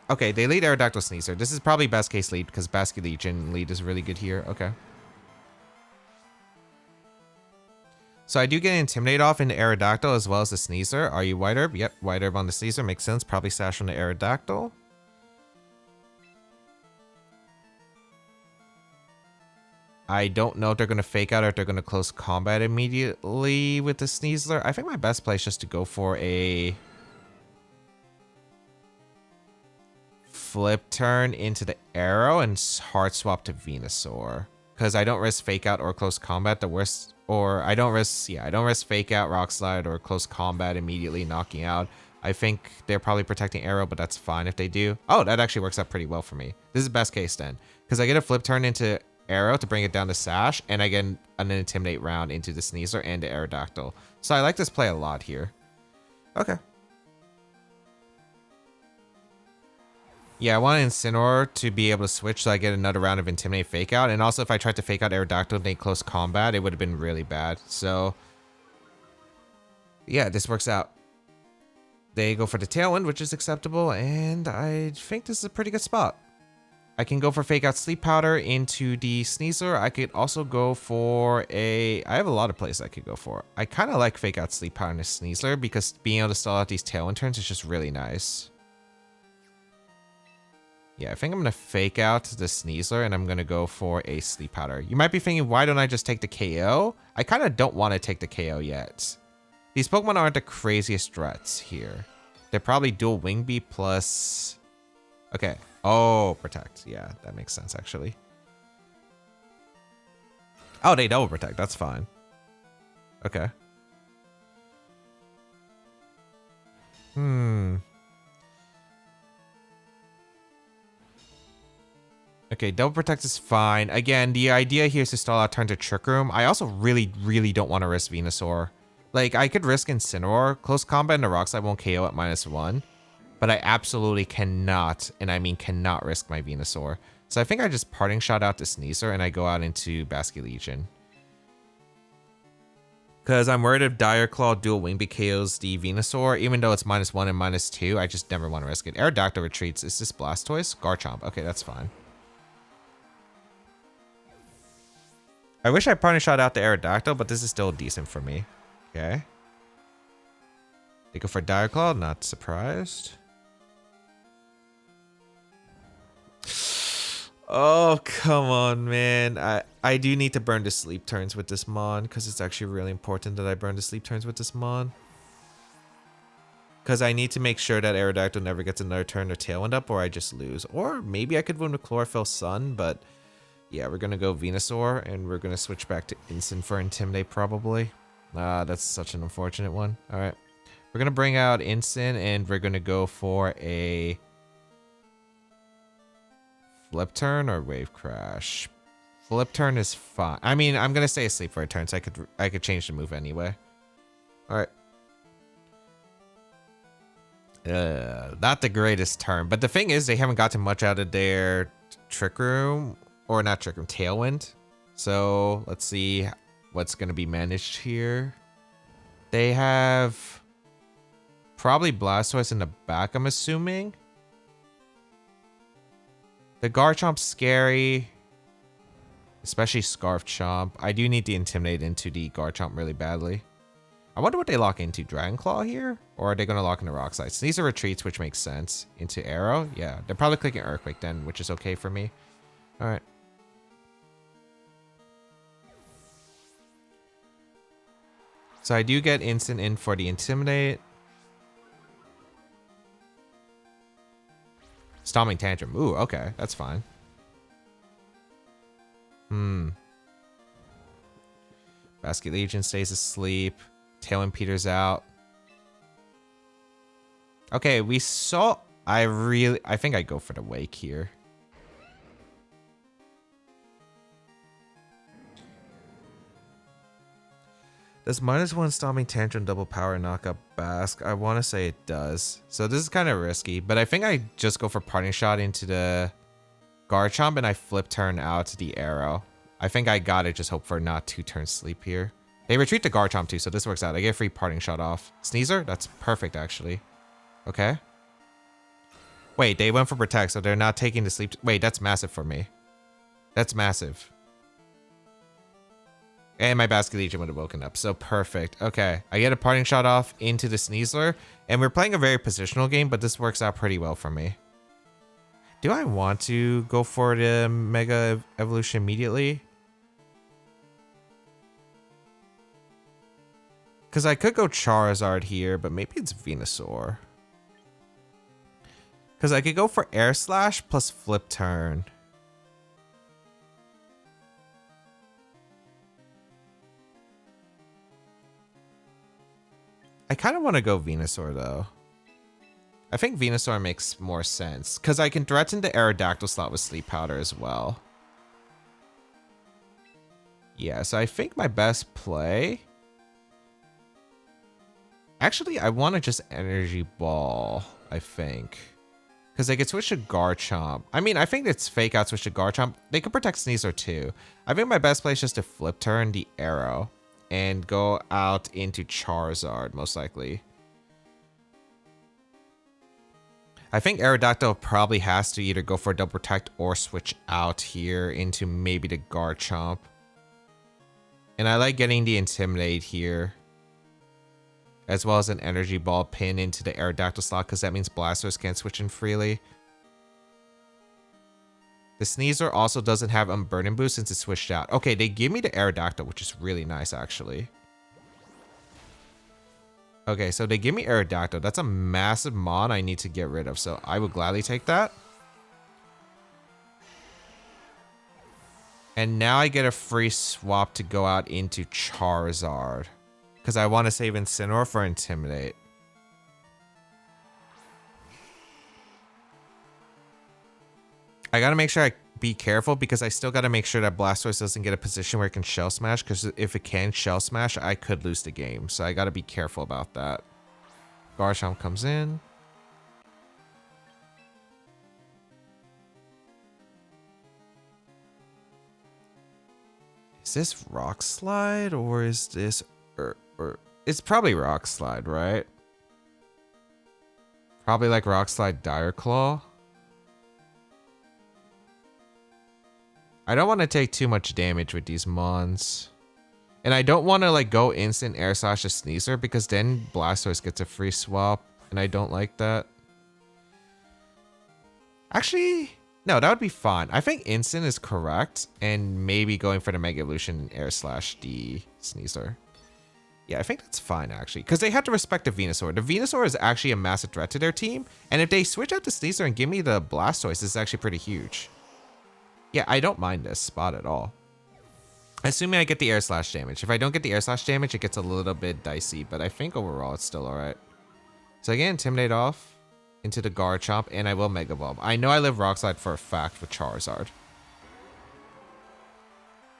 Okay, they lead Aerodactyl Sneasler. This is probably best case lead because Basculegion lead is really good here. Okay. So I do get Intimidate off into Aerodactyl as well as the Sneasler. Are you White Herb? Yep, White Herb on the Sneasler. Makes sense. Probably Sash on the Aerodactyl. I don't know if they're going to fake out or if they're going to close combat immediately with the Sneasler. I think my best play is just to go for a flip turn into the arrow and hard swap to Venusaur. Because I don't risk fake out or close combat. The worst, or I don't risk fake out, Rock Slide, or close combat immediately knocking out. I think they're probably protecting arrow, but that's fine if they do. Oh, that actually works out pretty well for me. This is best case then. Because I get a flip turn into arrow to bring it down to Sash, and I get an Intimidate round into the Sneasler and the Aerodactyl. So I like this play a lot here. Okay. Yeah, I want Incineroar to be able to switch so I get another round of Intimidate Fake Out. And also if I tried to Fake Out Aerodactyl in close combat, it would have been really bad. So yeah, this works out. They go for the Tailwind, which is acceptable. And I think this is a pretty good spot. I can go for Fake Out Sleep Powder into the Sneasler. I could also go for I have a lot of plays I could go for. I kind of like Fake Out Sleep Powder in the Sneasler because being able to stall out these Tailwind turns is just really nice. Yeah, I think I'm going to Fake Out the Sneasler and I'm going to go for a Sleep Powder. You might be thinking, why don't I just take the KO? I kind of don't want to take the KO yet. These Pokemon aren't the craziest threats here. They're probably dual Wing Beat plus... Okay. Oh, Protect. Yeah, that makes sense, actually. Oh, they double Protect. That's fine. Okay. Okay, double Protect is fine. Again, the idea here is to stall out turn to Trick Room. I also really don't want to risk Venusaur. Like, I could risk Incineroar. Close combat and the Rock Slide won't KO at -1. But I absolutely cannot, and I mean cannot, risk my Venusaur. So I think I just Parting Shot out to Sneasler and I go out into Basculegion. Because I'm worried if Dire Claw dual Wing Beat KOs the Venusaur, even though it's -1 and -2, I just never want to risk it. Aerodactyl retreats. Is this Blastoise? Garchomp. Okay, that's fine. I wish I Parting Shot out the Aerodactyl, but this is still decent for me. Okay. They go for Dire Claw, not surprised. Oh, come on, man. I do need to burn the sleep turns with this Mon, because it's actually really important that I burn the sleep turns with this Mon. Because I need to make sure that Aerodactyl never gets another turn or Tailwind up, or I just lose. Or maybe I could win with Chlorophyll Sun, but yeah, we're going to go Venusaur, and we're going to switch back to Incin for Intimidate, probably. That's such an unfortunate one. All right. We're going to bring out Incin, and we're going to go for a Flip Turn or Wave Crash. Flip Turn is fine. I mean, I'm going to stay asleep for a turn, so I could change the move anyway. All right. Not the greatest turn, but the thing is they haven't gotten much out of their Trick Room, or not Trick Room, Tailwind. So let's see what's going to be managed here. They have probably Blastoise in the back, I'm assuming. The Garchomp's scary, especially Scarf Chomp. I do need to Intimidate into the Garchomp really badly. I wonder what they lock into. Dragon Claw here? Or are they going to lock into Rock Slide? So these are retreats, which makes sense. Into Arrow? Yeah, they're probably clicking Earthquake then, which is okay for me. All right. So I do get Instant in for the Intimidate. Storming Tantrum. Ooh, okay. That's fine. Basculegion stays asleep. Tailwind peters out. Okay, we saw... I think I go for the Wake here. Does -1 Stomping Tantrum double power knock up Bask? I want to say it does. So this is kind of risky, but I think I just go for Parting Shot into the Garchomp and I Flip Turn out to the Arrow. I think I gotta just hope for not 2 turns sleep here. They retreat to Garchomp too, so this works out. I get a free Parting Shot off. Sneasler? That's perfect, actually. Okay. Wait, they went for Protect, so they're not taking the sleep. Wait, that's massive for me. That's massive. And my Basculegion would have woken up, so perfect. Okay, I get a Parting Shot off into the Sneasler, and we're playing a very positional game, but this works out pretty well for me. Do I want to go for the Mega Evolution immediately? Because I could go Charizard here, but maybe it's Venusaur. Because I could go for Air Slash plus Flip Turn. I kind of want to go Venusaur, though. I think Venusaur makes more sense, because I can threaten the Aerodactyl slot with Sleep Powder as well. Yeah, so I think my best play... Actually, I want to just Energy Ball, I think. Because they could switch to Garchomp. I mean, I think it's fake out switch to Garchomp. They could protect Sneasler too. I think my best play is just to flip turn the arrow and go out into Charizard, most likely. I think Aerodactyl probably has to either go for a double protect or switch out here into maybe the Garchomp. And I like getting the Intimidate here, as well as an Energy Ball pin into the Aerodactyl slot, because that means Blastoise can't switch in freely. The Sneasler also doesn't have Unburden Boost since it's switched out. Okay, they give me the Aerodactyl, which is really nice, actually. Okay, so they give me Aerodactyl. That's a massive mon I need to get rid of, so I would gladly take that. And now I get a free swap to go out into Charizard, because I want to save Incineroar for Intimidate. I got to make sure I be careful, because I still got to make sure that Blastoise doesn't get a position where it can Shell Smash, because if it can Shell Smash, I could lose the game. So I got to be careful about that. Garchomp comes in. Is this Rock Slide or is this... or it's probably Rock Slide, right? Probably like Rock Slide Dire Claw. I don't want to take too much damage with these mons. And I don't want to like go instant Air Slash to Sneasler, because then Blastoise gets a free swap. And I don't like that. Actually, no, that would be fine. I think instant is correct. And maybe going for the Mega Evolution and Air Slash the Sneasler. Yeah, I think that's fine, actually. Because they have to respect the Venusaur. The Venusaur is actually a massive threat to their team. And if they switch out the Sneasler and give me the Blastoise, it's actually pretty huge. Yeah, I don't mind this spot at all. Assuming I get the Air Slash damage. If I don't get the Air Slash damage, it gets a little bit dicey. But I think overall, it's still alright. So again, Intimidate off into the Garchomp. And I will Mega Evolve. I know I live Rock Slide for a fact with Charizard.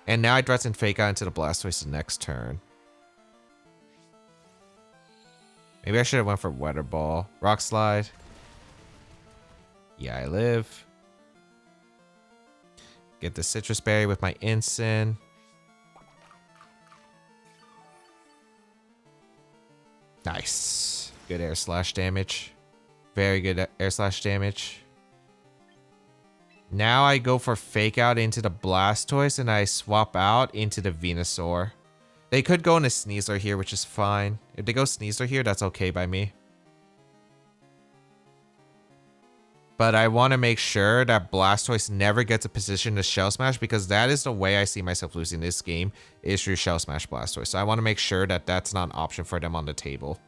And now I threaten Fake Out into the Blastoise the next turn. Maybe I should have went for Weather Ball. Rock Slide. Yeah, I live. Get the Citrus Berry with my Incin. Nice. Good Air Slash damage. Very good Air Slash damage. Now I go for Fake Out into the Blastoise and I swap out into the Venusaur. They could go into Sneasler here, which is fine. If they go Sneasler here, that's okay by me. But I want to make sure that Blastoise never gets a position to Shell Smash, because that is the way I see myself losing this game, is through Shell Smash Blastoise. So I want to make sure that that's not an option for them on the table.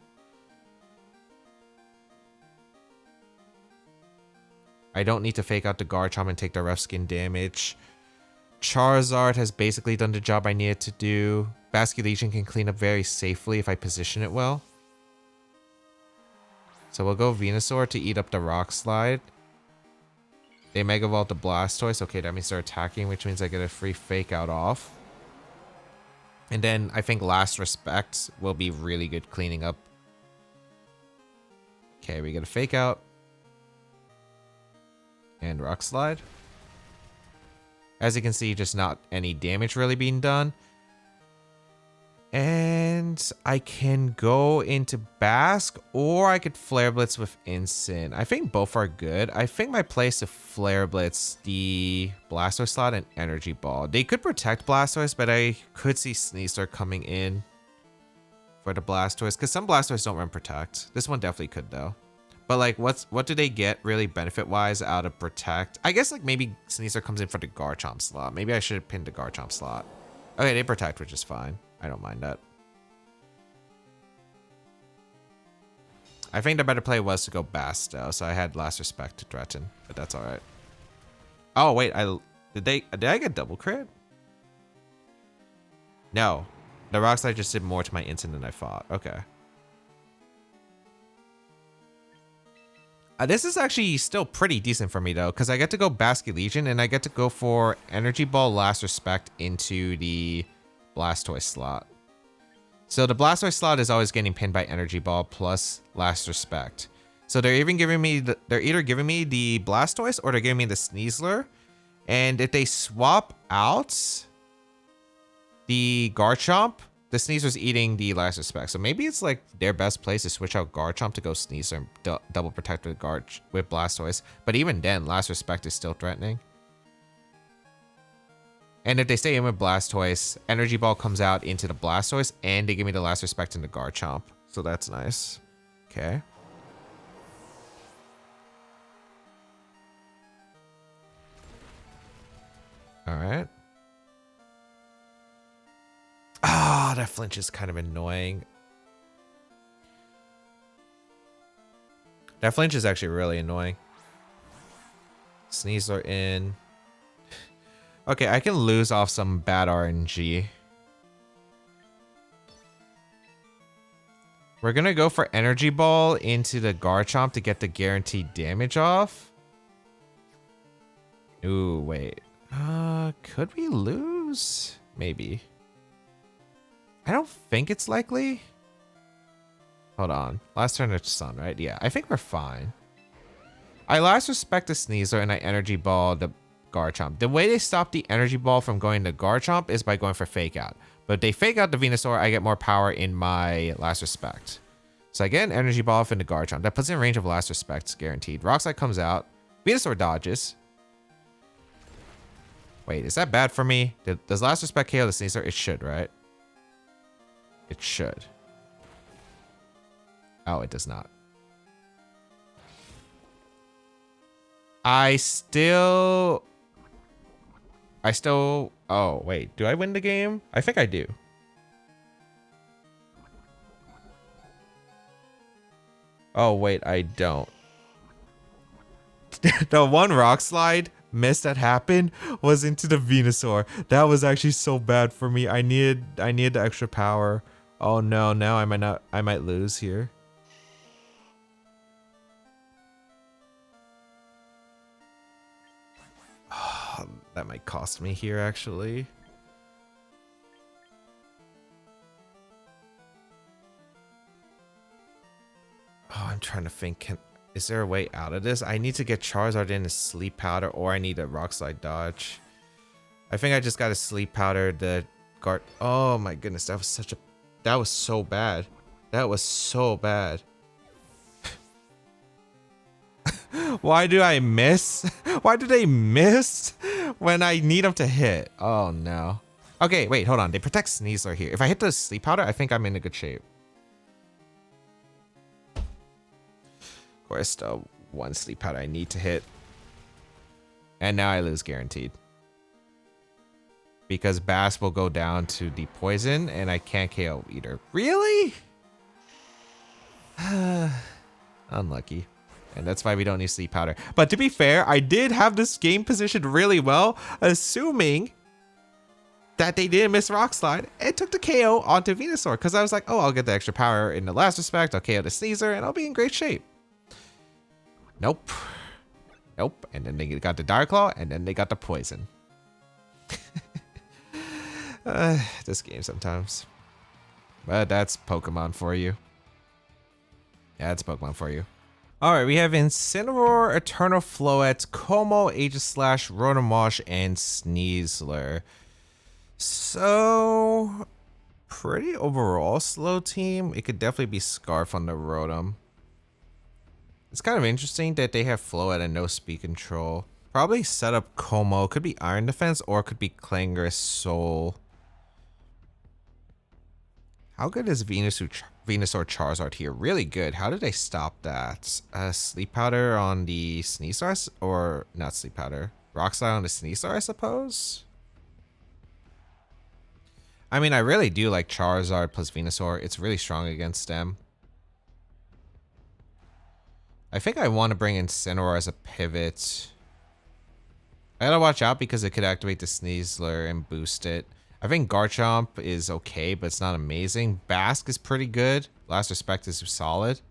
I don't need to Fake Out the Garchomp and take the rough skin damage. Charizard has basically done the job I needed to do. Basculegion can clean up very safely if I position it well. So we'll go Venusaur to eat up the Rock Slide. They Mega Evolve the Blastoise. Okay, that means they're attacking, which means I get a free Fake Out off. And then I think Last Respect will be really good cleaning up. Okay, we get a Fake Out. And Rock Slide. As you can see, just not any damage really being done. And I can go into Bask, or I could Flare Blitz with Incin. I think both are good. I think my play is to Flare Blitz the Blastoise slot and Energy Ball. They could protect Blastoise, but I could see Sneasler coming in for the Blastoise, because some Blastoise don't run Protect. This one definitely could, though. But like, what do they get really benefit-wise out of Protect? I guess like maybe Sneasler comes in for the Garchomp slot. Maybe I should have pinned the Garchomp slot. Okay, they Protect, which is fine. I don't mind that. I think the better play was to go Bask though, so I had Last Respect to threaten, but that's all right. Oh wait, did I get double crit? No, the Rock Slide just did more to my Incin than I thought. Okay. This is actually still pretty decent for me though, because I get to go Basculegion and I get to go for Energy Ball Last Respect into the Blastoise slot. So the Blastoise slot is always getting pinned by Energy Ball plus Last Respect. So they're even giving me they're either giving me the Blastoise or they're giving me the Sneasler. And if they swap out the Garchomp, the Sneasler's eating the last respect. So maybe it's like their best place to switch out Garchomp to go Sneasler and double protect with Blastoise. But even then, last respect is still threatening. And if they stay in with Blastoise, Energy Ball comes out into the Blastoise and they give me the last respect in the Garchomp. So that's nice. Okay. All right. Ah, that flinch is kind of annoying. That flinch is actually really annoying. Sneasler in. Okay, I can lose off some bad RNG. We're gonna go for Energy Ball into the Garchomp to get the guaranteed damage off. Ooh, wait. Could we lose? Maybe. I don't think it's likely. Hold on. Last turn it's Sun, right? Yeah, I think we're fine. I last respect the Sneasler and I Energy Ball the Garchomp. The way they stop the Energy Ball from going to Garchomp is by going for Fake Out. But if they Fake Out the Venusaur, I get more power in my last respect. So I get an Energy Ball off into Garchomp. That puts in range of last respects, guaranteed. Rock Slide comes out. Venusaur dodges. Wait, is that bad for me? Does last respect KO the Sneasler? It should, right? It should. Oh, it does not. I still... Oh, wait. Do I win the game? I think I do. Oh, wait. I don't. The one Rock Slide miss that happened was into the Venusaur. That was actually so bad for me. I needed the extra power. Oh, no. Now I might lose here. That might cost me here, actually. Oh, I'm trying to think. Is there a way out of this? I need to get Charizard in a Sleep Powder, or I need a Rock Slide dodge. I think I just got to Sleep Powder the Oh my goodness, that was so bad. That was so bad. Why do I miss? Why do they miss when I need them to hit? Oh no. Okay, wait, hold on. They protect Sneasler here. If I hit the Sleep Powder, I think I'm in a good shape. Of course, the one Sleep Powder I need to hit. And now I lose guaranteed. Because Bass will go down to the poison and I can't KO either. Really? Unlucky. And that's why we don't need Sleep Powder. But to be fair, I did have this game positioned really well, assuming that they didn't miss Rock Slide and took the KO onto Venusaur. Because I was like, oh, I'll get the extra power in the last respect. I'll KO the Sneasler and I'll be in great shape. Nope. Nope. And then they got the Dire Claw and then they got the poison. This game sometimes. But that's Pokemon for you. Yeah, that's Pokemon for you. Alright, we have Incineroar, Eternal Floette, Como, Aegislash, Rotom-Wash, and Sneasler. So, pretty overall slow team. It could definitely be Scarf on the Rotom. It's kind of interesting that they have Floette and no speed control. Probably set up Como. Could be Iron Defense or could be Clangorous Soul. How good is Venusaur Charizard here? Really good. How did they stop that? Sleep Powder on the Sneasler? Or not Sleep Powder. Rock Slide on the Sneasler, I suppose? I mean, I really do like Charizard plus Venusaur. It's really strong against them. I think I want to bring in Incineroar as a pivot. I gotta watch out because it could activate the Sneasler and boost it. I think Garchomp is okay, but it's not amazing. Basque is pretty good. Last respect is solid.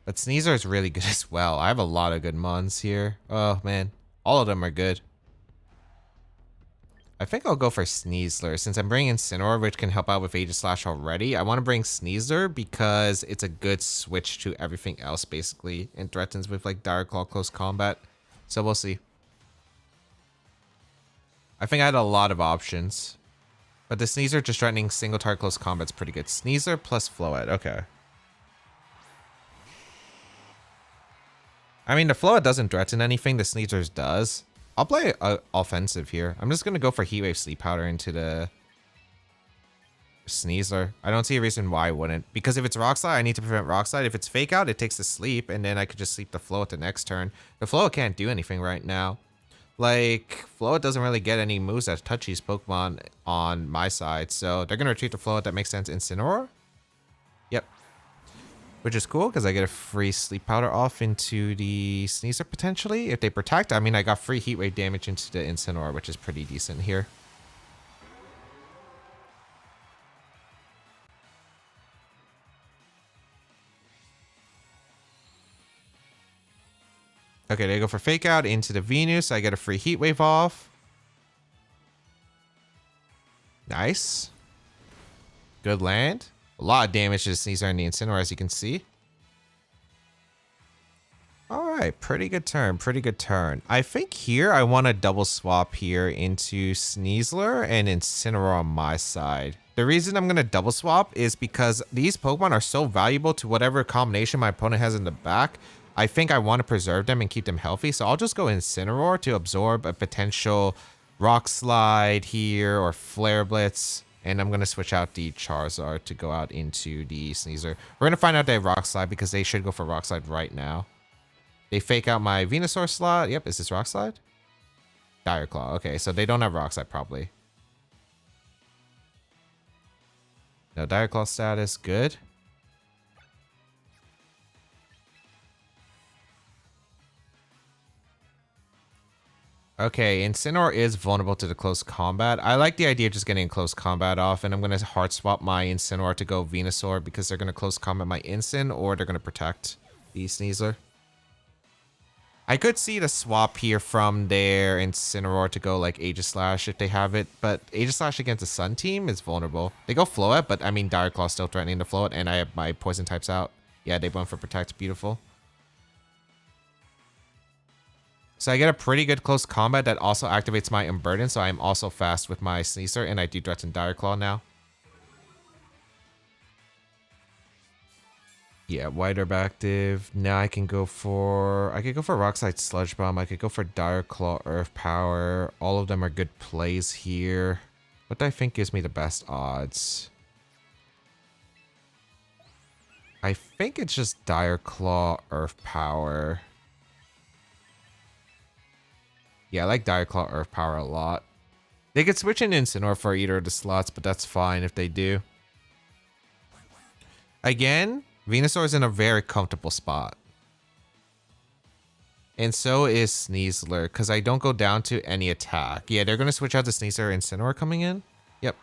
But Sneasler is really good as well. I have a lot of good mons here. Oh, man. All of them are good. I think I'll go for Sneasler since I'm bringing Incineroar, which can help out with Aegis Slash already. I want to bring Sneasler because it's a good switch to everything else basically and threatens with like Dire Claw close combat. So we'll see. I think I had a lot of options, but the Sneasler just threatening single target close combat is pretty good. Sneasler plus Floette. Okay. I mean, the Floette doesn't threaten anything. The Sneasler's does. I'll play offensive here. I'm just going to go for Heat Wave Sleep Powder into the Sneasler. I don't see a reason why I wouldn't. Because if it's Rock Slide, I need to prevent Rock Slide. If it's Fake Out, it takes the sleep, and then I could just sleep the Floette the next turn. The Floette can't do anything right now. Like, Floette doesn't really get any moves that touch these Pokemon on my side, so they're going to retreat the Floette. That makes sense. Incineroar? Yep. Which is cool because I get a free Sleep Powder off into the Sneasler potentially. If they protect, I mean, I got free Heat Wave damage into the Incineroar, which is pretty decent here. Okay, they go for Fake Out into the Venus. I get a free Heat Wave off. Nice. Good land. A lot of damage to the Sneasler and the Incineroar, as you can see. Alright, pretty good turn, pretty good turn. I think here I want to double swap here into Sneasler and Incineroar on my side. The reason I'm going to double swap is because these Pokemon are so valuable to whatever combination my opponent has in the back. I think I want to preserve them and keep them healthy, so I'll just go Incineroar to absorb a potential Rock Slide here or Flare Blitz. And I'm going to switch out the Charizard to go out into the Sneasler. We're going to find out they have Rock Slide because they should go for Rock Slide right now. They fake out my Venusaur slot. Yep, is this Rock Slide? Dire Claw. Okay, so they don't have Rock Slide probably. No Dire Claw status. Good. Okay, Incineroar is vulnerable to the close combat. I like the idea of just getting close combat off, and I'm going to hard swap my Incineroar to go Venusaur because they're going to close combat my Incin, or they're going to protect the Sneasler. I could see the swap here from their Incineroar to go like Aegis Slash if they have it, but Aegis Slash against the Sun team is vulnerable. They go Floette, but I mean Dire Claw still threatening the Floette, and I have my poison types out. Yeah, they went for Protect. Beautiful. So I get a pretty good close combat that also activates my Unburden, so I am also fast with my Sneasler, and I do threaten Dire Claw now. Yeah, White Herb active. Now I could go for Rock Slide Sludge Bomb. I could go for Dire Claw Earth Power. All of them are good plays here. What do I think gives me the best odds? I think it's just Dire Claw Earth Power. Yeah, I like Dire Claw Earth Power a lot. They could switch in Incineroar for either of the slots, but that's fine if they do. Again, Venusaur is in a very comfortable spot. And so is Sneasler, because I don't go down to any attack. Yeah, they're going to switch out to Sneasler and Incineroar coming in. Yep.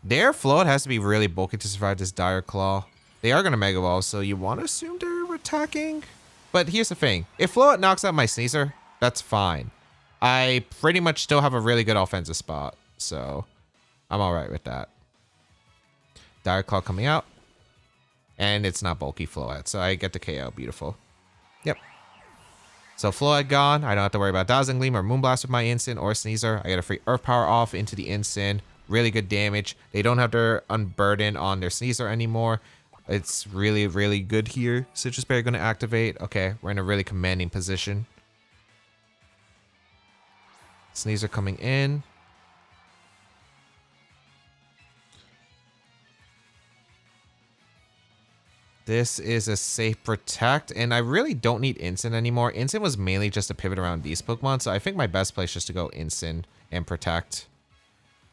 Their Float has to be really bulky to survive this Dire Claw. They are going to Mega Evolve, so you want to assume they're attacking. But here's the thing. If Float knocks out my Sneasler, that's fine. I pretty much still have a really good offensive spot, so I'm alright with that. Dire Claw coming out. And it's not bulky Floette, so I get the KO. Beautiful. Yep. So Floette gone. I don't have to worry about Dazzling Gleam or Moonblast with my Incin or Sneasler. I get a free Earth Power off into the Incin. Really good damage. They don't have their Unburden on their Sneasler anymore. It's really, really good here. Citrus Berry going to activate. Okay, we're in a really commanding position. Sneasler coming in. This is a safe protect, and I really don't need Incin anymore. Incin was mainly just to pivot around these Pokemon, so I think my best play is just to go Incin and protect.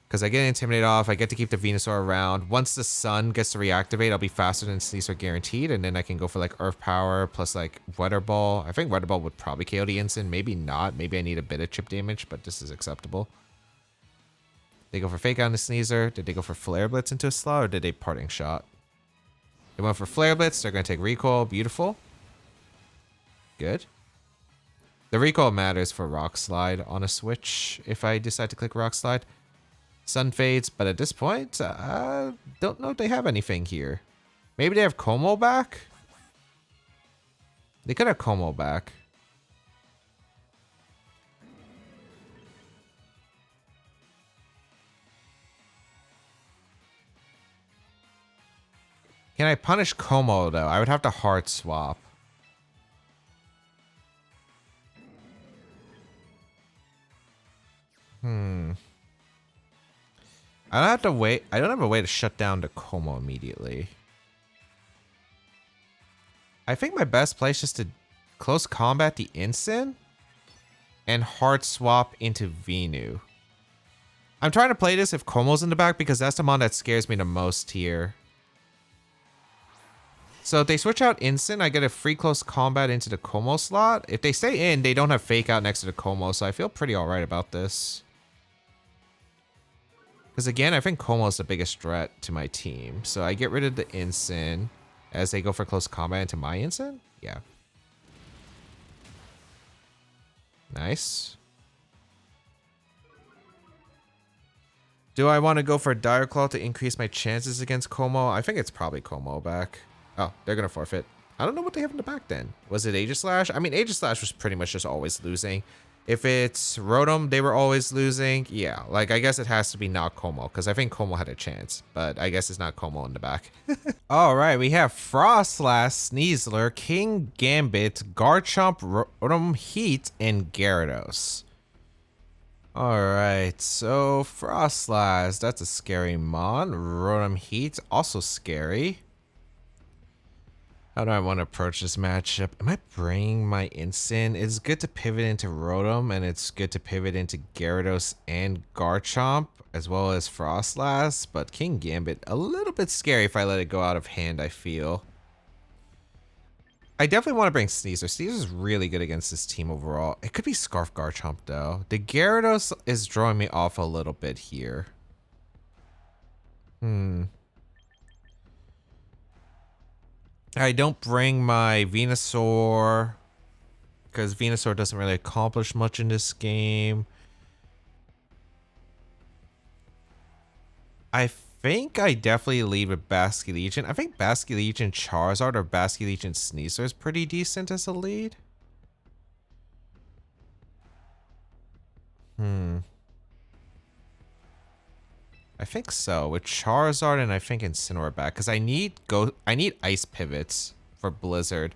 Because I get Intimidate off, I get to keep the Venusaur around. Once the Sun gets to reactivate, I'll be faster than Sneasler guaranteed, and then I can go for like Earth Power plus like Weather Ball. I think Weather Ball would probably KO the Incin, maybe not. Maybe I need a bit of chip damage, but this is acceptable. They go for Fake Out on the Sneasler. Did they go for Flare Blitz into a slot, or did they Parting Shot? They went for Flare Blitz. They're going to take Recoil. Beautiful. Good. The recoil matters for Rock Slide on a Switch if I decide to click Rock Slide. Sun Fades, but at this point, I don't know if they have anything here. Maybe they have Como back? They could have Como back. Can I punish Como though? I would have to hard swap. I don't have to wait. I don't have a way to shut down the Como immediately. I think my best play is just to close combat the Incin and hard swap into Venu. I'm trying to play this if Como's in the back because that's the mon that scares me the most here. So if they switch out Incin, I get a free close combat into the Como slot. If they stay in, they don't have Fake Out next to the Como, so I feel pretty alright about this. Because again, I think Como's the biggest threat to my team. So I get rid of the Incin as they go for close combat into my Incin? Yeah. Nice. Do I want to go for Dire Claw to increase my chances against Como? I think it's probably Como back. Oh, they're going to forfeit. I don't know what they have in the back then. Was it Aegislash? I mean, Aegislash was pretty much just always losing. If it's Rotom, they were always losing. Yeah, like, I guess it has to be not Como, because I think Como had a chance. But I guess it's not Como in the back. Alright, we have Frostlass, Sneasler, King Gambit, Garchomp, Rotom Heat, and Gyarados. Alright, so Frostlass, that's a scary mon. Rotom Heat, also scary. How do I want to approach this matchup? Am I bringing my Incin? It's good to pivot into Rotom, and it's good to pivot into Gyarados and Garchomp, as well as Frostlass, but King Gambit, a little bit scary if I let it go out of hand, I feel. I definitely want to bring Sneasler. Sneasler's really good against this team overall. It could be Scarf Garchomp, though. The Gyarados is drawing me off a little bit here. I don't bring my Venusaur because Venusaur doesn't really accomplish much in this game. I think I definitely lead with Basculegion. I think Basculegion Charizard or Basculegion Sneasler is pretty decent as a lead. I think so, with Charizard and I think Incineroar back, because I need ice pivots for Blizzard.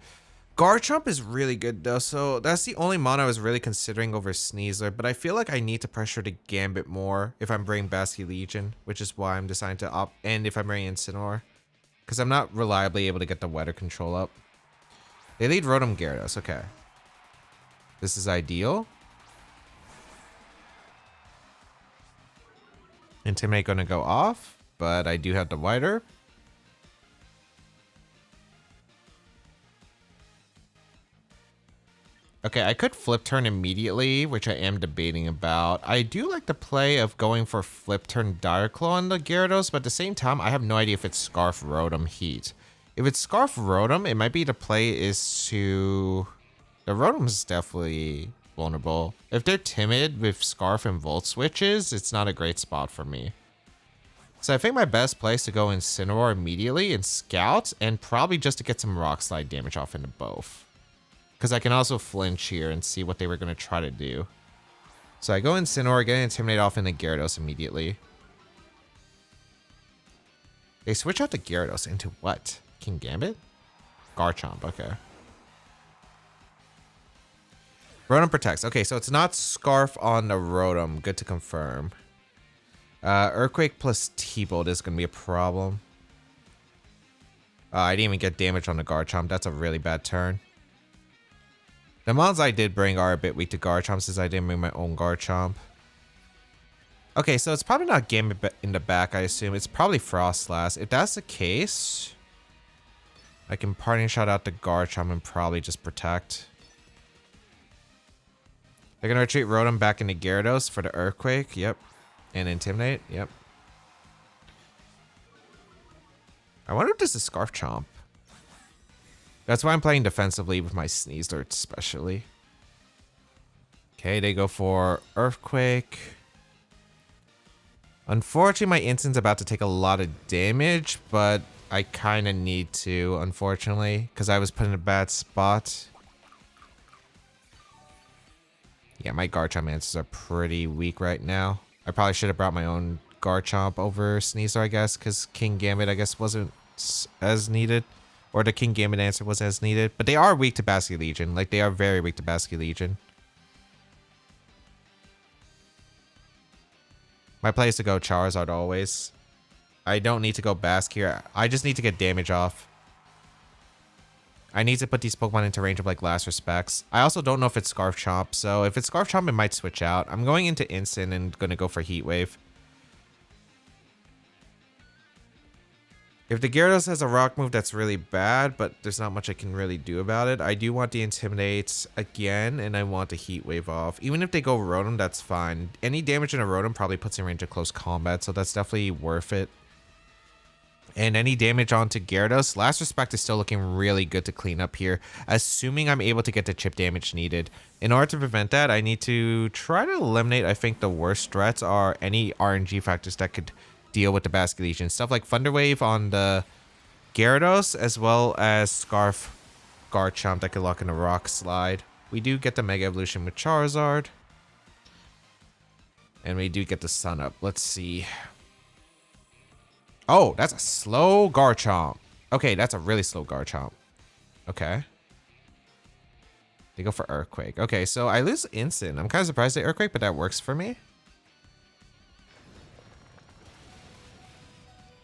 Garchomp is really good though, so that's the only mon I was really considering over Sneasler, but I feel like I need to pressure the Gambit more if I'm bringing Basculegion, which is why I'm deciding to opt, and if I'm bringing Incineroar, because I'm not reliably able to get the weather control up. They lead Rotom Gyarados, okay. This is ideal. Intimidate gonna go off, but I do have the wider. Okay, I could flip turn immediately, which I am debating about. I do like the play of going for flip turn Dire Claw on the Gyarados, but at the same time, I have no idea if it's Scarf Rotom Heat. If it's Scarf Rotom, it might be the play is to... The Rotom is definitely vulnerable. If they're timid with Scarf and Volt switches, it's not a great spot for me. So I think my best play is to go Incineroar immediately and Scout, and probably just to get some Rock Slide damage off into both. Because I can also flinch here and see what they were going to try to do. So I go Incineroar, get Intimidate off into Gyarados immediately. They switch out the Gyarados into what? King Gambit? Garchomp, okay. Rotom protects. Okay, so it's not Scarf on the Rotom. Good to confirm. Earthquake plus T-Bolt is going to be a problem. I didn't even get damage on the Garchomp. That's a really bad turn. The mons I did bring are a bit weak to Garchomp since I didn't bring my own Garchomp. Okay, so it's probably not Gambit in the back, I assume. It's probably Frostlass. If that's the case, I can parting shot out the Garchomp and probably just protect. They're going to retreat Rotom back into Gyarados for the Earthquake. Yep. And Intimidate. Yep. I wonder if this is Scarf Chomp. That's why I'm playing defensively with my Sneasler especially. Okay, they go for Earthquake. Unfortunately, my Incen's about to take a lot of damage, but I kind of need to, unfortunately, because I was put in a bad spot. Yeah, my Garchomp answers are pretty weak right now. I probably should have brought my own Garchomp over Sneasler, I guess, because King Gambit, I guess, wasn't as needed. Or the King Gambit answer was as needed. But they are weak to Basculegion. Like, they are very weak to Basculegion. My play is to go Charizard always. I don't need to go Basque here. I just need to get damage off. I need to put these Pokemon into range of like last respects. I also don't know if it's Scarf Chomp, so if it's Scarf Chomp, it might switch out. I'm going into Instant and going to go for Heat Wave. If the Gyarados has a rock move, that's really bad, but there's not much I can really do about it. I do want the Intimidate again, and I want the Heat Wave off. Even if they go Rotom, that's fine. Any damage in a Rotom probably puts in range of close combat, so that's definitely worth it. And any damage onto Gyarados, Last Respect is still looking really good to clean up here, assuming I'm able to get the chip damage needed. In order to prevent that, I need to try to eliminate, I think the worst threats are any RNG factors that could deal with the Basculegion. Stuff like Thunder Wave on the Gyarados, as well as Scarf Garchomp that could lock in a Rock Slide. We do get the Mega Evolution with Charizard. And we do get the Sun Up. Let's see. Oh, that's a slow Garchomp. Okay, that's a really slow Garchomp. Okay. They go for Earthquake. Okay, so I lose Instant. I'm kind of surprised at Earthquake, but that works for me.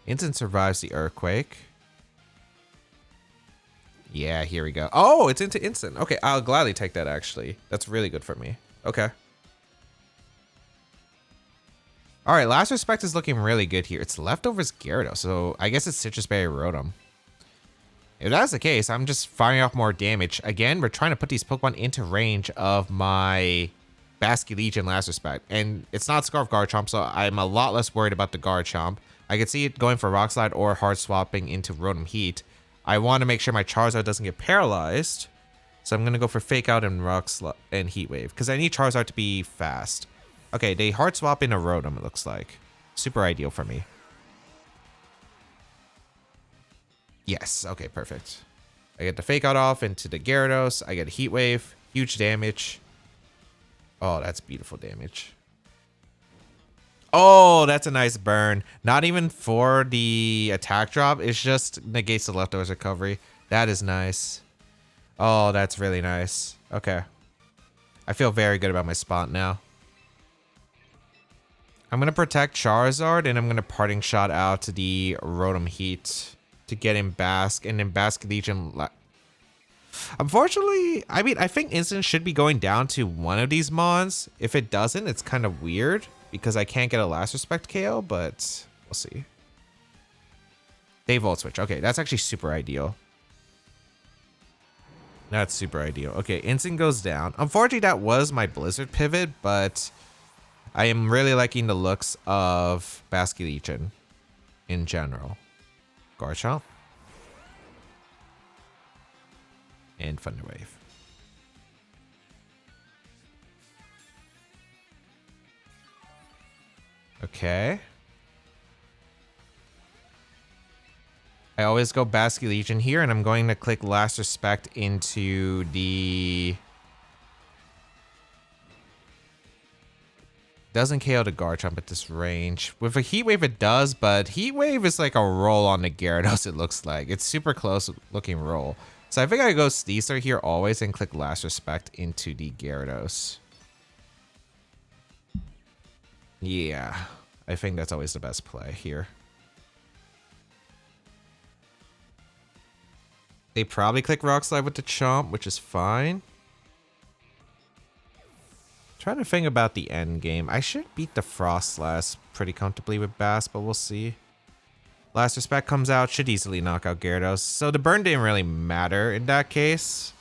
Instant survives the Earthquake. Yeah, here we go. Oh, it's into Instant. Okay, I'll gladly take that, actually. That's really good for me. Okay. All right, Last Respect is looking really good here. It's Leftovers Gyarados, so I guess it's Citrus Berry Rotom. If that's the case, I'm just firing off more damage. Again, we're trying to put these Pokemon into range of my Basculegion Last Respect. And it's not Scarf Garchomp, so I'm a lot less worried about the Garchomp. I could see it going for Rock Slide or hard swapping into Rotom Heat. I want to make sure my Charizard doesn't get paralyzed. So I'm going to go for Fake Out and Rock Slide and Heat Wave, because I need Charizard to be fast. Okay, they hard swap in a Rotom, it looks like. Super ideal for me. Yes, okay, perfect. I get the Fake Out off into the Gyarados. I get a Heat Wave. Huge damage. Oh, that's beautiful damage. Oh, that's a nice burn. Not even for the attack drop. It's just negates the Leftovers recovery. That is nice. Oh, that's really nice. Okay. I feel very good about my spot now. I'm going to protect Charizard, and I'm going to Parting Shot out to the Rotom Heat to get him Basque, and then Basculegion. Unfortunately, I mean, I think Instant should be going down to one of these Mons. If it doesn't, it's kind of weird, because I can't get a Last Respect KO, but we'll see. They Volt Switch. Okay, that's actually super ideal. That's super ideal. Okay, Instant goes down. Unfortunately, that was my Blizzard pivot, but I am really liking the looks of Basculegion in general. Garchomp. And Thunder Wave. Okay. I always go Basculegion here, and I'm going to click Last Respect into the... Doesn't KO the Garchomp at this range. With a Heat Wave, it does, but Heat Wave is like a roll on the Gyarados, it looks like. It's super close looking roll. So I think I go Sneasler here always and click Last Respect into the Gyarados. Yeah, I think that's always the best play here. They probably click Rock Slide with the Chomp, which is fine. Trying to think about the end game. I should beat the Frostlass pretty comfortably with Bass, but we'll see. Last Respect comes out, should easily knock out Gyarados. So the burn didn't really matter in that case,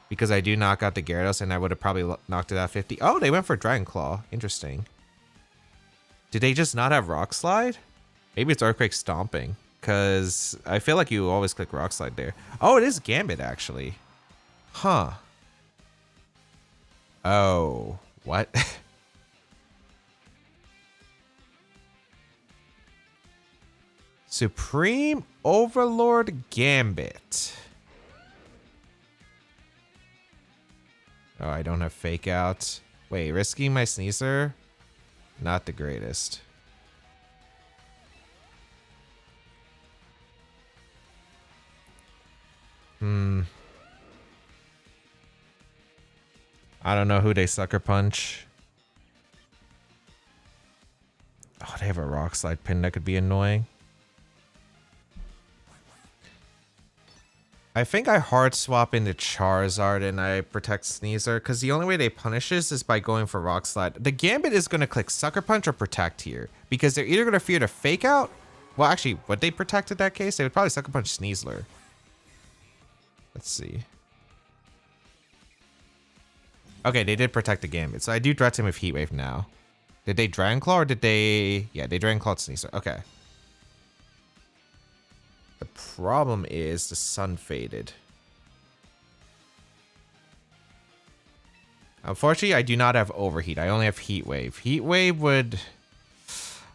because I do knock out the Gyarados, and I would have probably knocked it out 50. Oh, they went for Dragon Claw. Interesting. Did they just not have Rock Slide? Maybe it's Earthquake Stomping, because I feel like you always click Rock Slide there. Oh, it is Gambit, actually. Huh. Oh, what? Supreme Overlord Gambit. Oh, I don't have fake out. Wait, risking my Sneasler? Not the greatest. I don't know who they sucker punch. Oh, they have a rock slide pin that could be annoying. I think I hard swap into Charizard and I protect Sneasler because the only way they punish this is by going for rock slide. The Gambit is going to click sucker punch or protect here because they're either going to fear to fake out. Well, actually, would they protect in that case? They would probably sucker punch Sneasler. Let's see. Okay, they did protect the Gambit, so I do threaten him with Heat Wave now. Did they Dragon Claw or did they... Yeah, they Dragon Clawed Sneasler. Okay. The problem is the sun faded. Unfortunately, I do not have Overheat. I only have Heat Wave. Heat Wave would...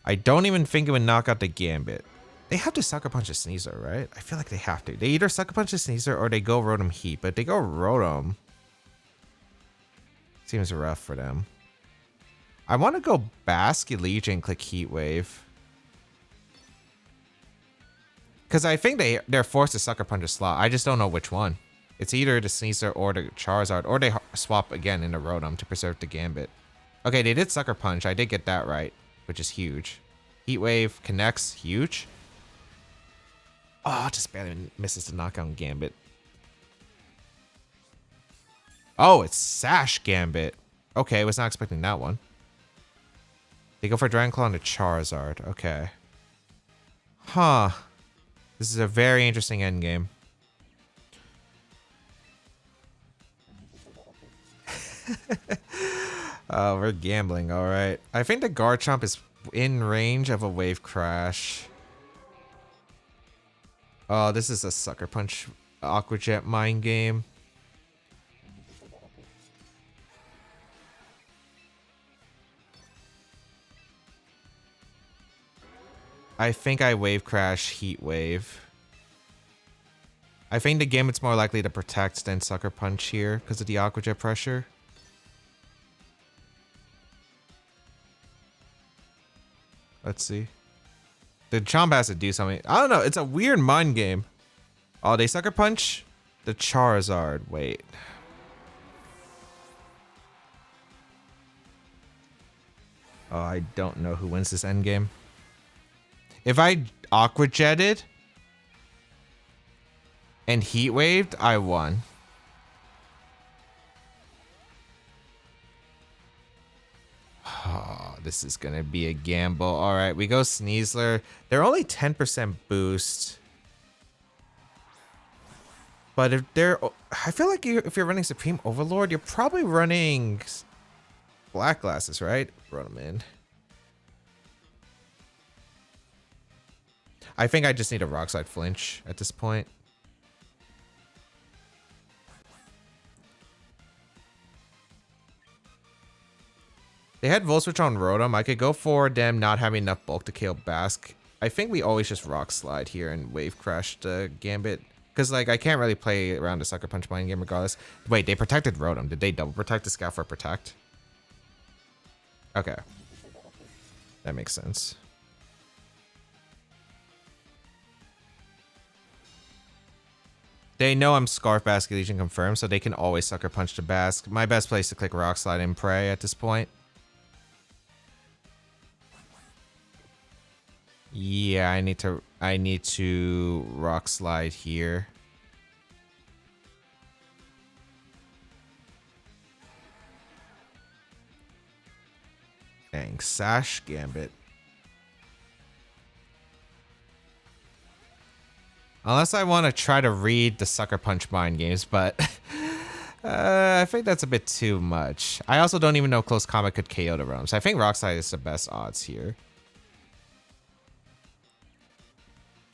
I don't even think it would knock out the Gambit. They have to Sucker Punch a Sneasler, right? I feel like they have to. They either Sucker Punch a Sneasler or they go Rotom Heat. But if they go Rotom... Seems rough for them. I want to go Basculegion and click Heat Wave. Because I think they're forced to Sucker Punch a slot. I just don't know which one. It's either the Sneasler or the Charizard. Or they swap again into Rotom to preserve the Gambit. Okay, they did Sucker Punch. I did get that right. Which is huge. Heat Wave connects. Huge. Oh, just barely misses the knockout Gambit. Oh, it's Sash Gambit. Okay, was not expecting that one. They go for Dragon Claw and a Charizard. Okay. Huh. This is a very interesting endgame. Oh, we're gambling, alright. I think the Garchomp is in range of a Wave Crash. Oh, this is a Sucker Punch Aqua Jet mind game. I think I Wave Crash Heat Wave. I think the Gambit's more likely to protect than Sucker Punch here because of the Aqua Jet pressure. Let's see. The Chomp has to do something. I don't know. It's a weird mind game. Oh, they Sucker Punch the Charizard. Wait. Oh, I don't know who wins this endgame. If I Aqua Jetted and Heat Waved, I won. Oh, this is going to be a gamble. All right, we go Sneasler. They're only 10% boost. But if they're... I feel like if you're running Supreme Overlord, you're probably running Black Glasses, right? Run them in. I think I just need a Rock Slide flinch at this point. They had Volt Switch on Rotom. I could go for them not having enough bulk to KO Bask. I think we always just Rock Slide here and Wave Crash the Gambit. Because, like, I can't really play around the Sucker Punch mind game regardless. Wait, they protected Rotom. Did they double protect the Scout for protect? Okay. That makes sense. They know I'm Scarf Basculegion confirmed, so they can always Sucker Punch the Bask. My best place to click Rock Slide and pray at this point. Yeah, I need to Rock Slide here. Dang, Sash Gambit. Unless I want to try to read the Sucker Punch mind games, but I think that's a bit too much. I also don't even know Close Combat could KO the Rotom, so I think Rock Slide is the best odds here.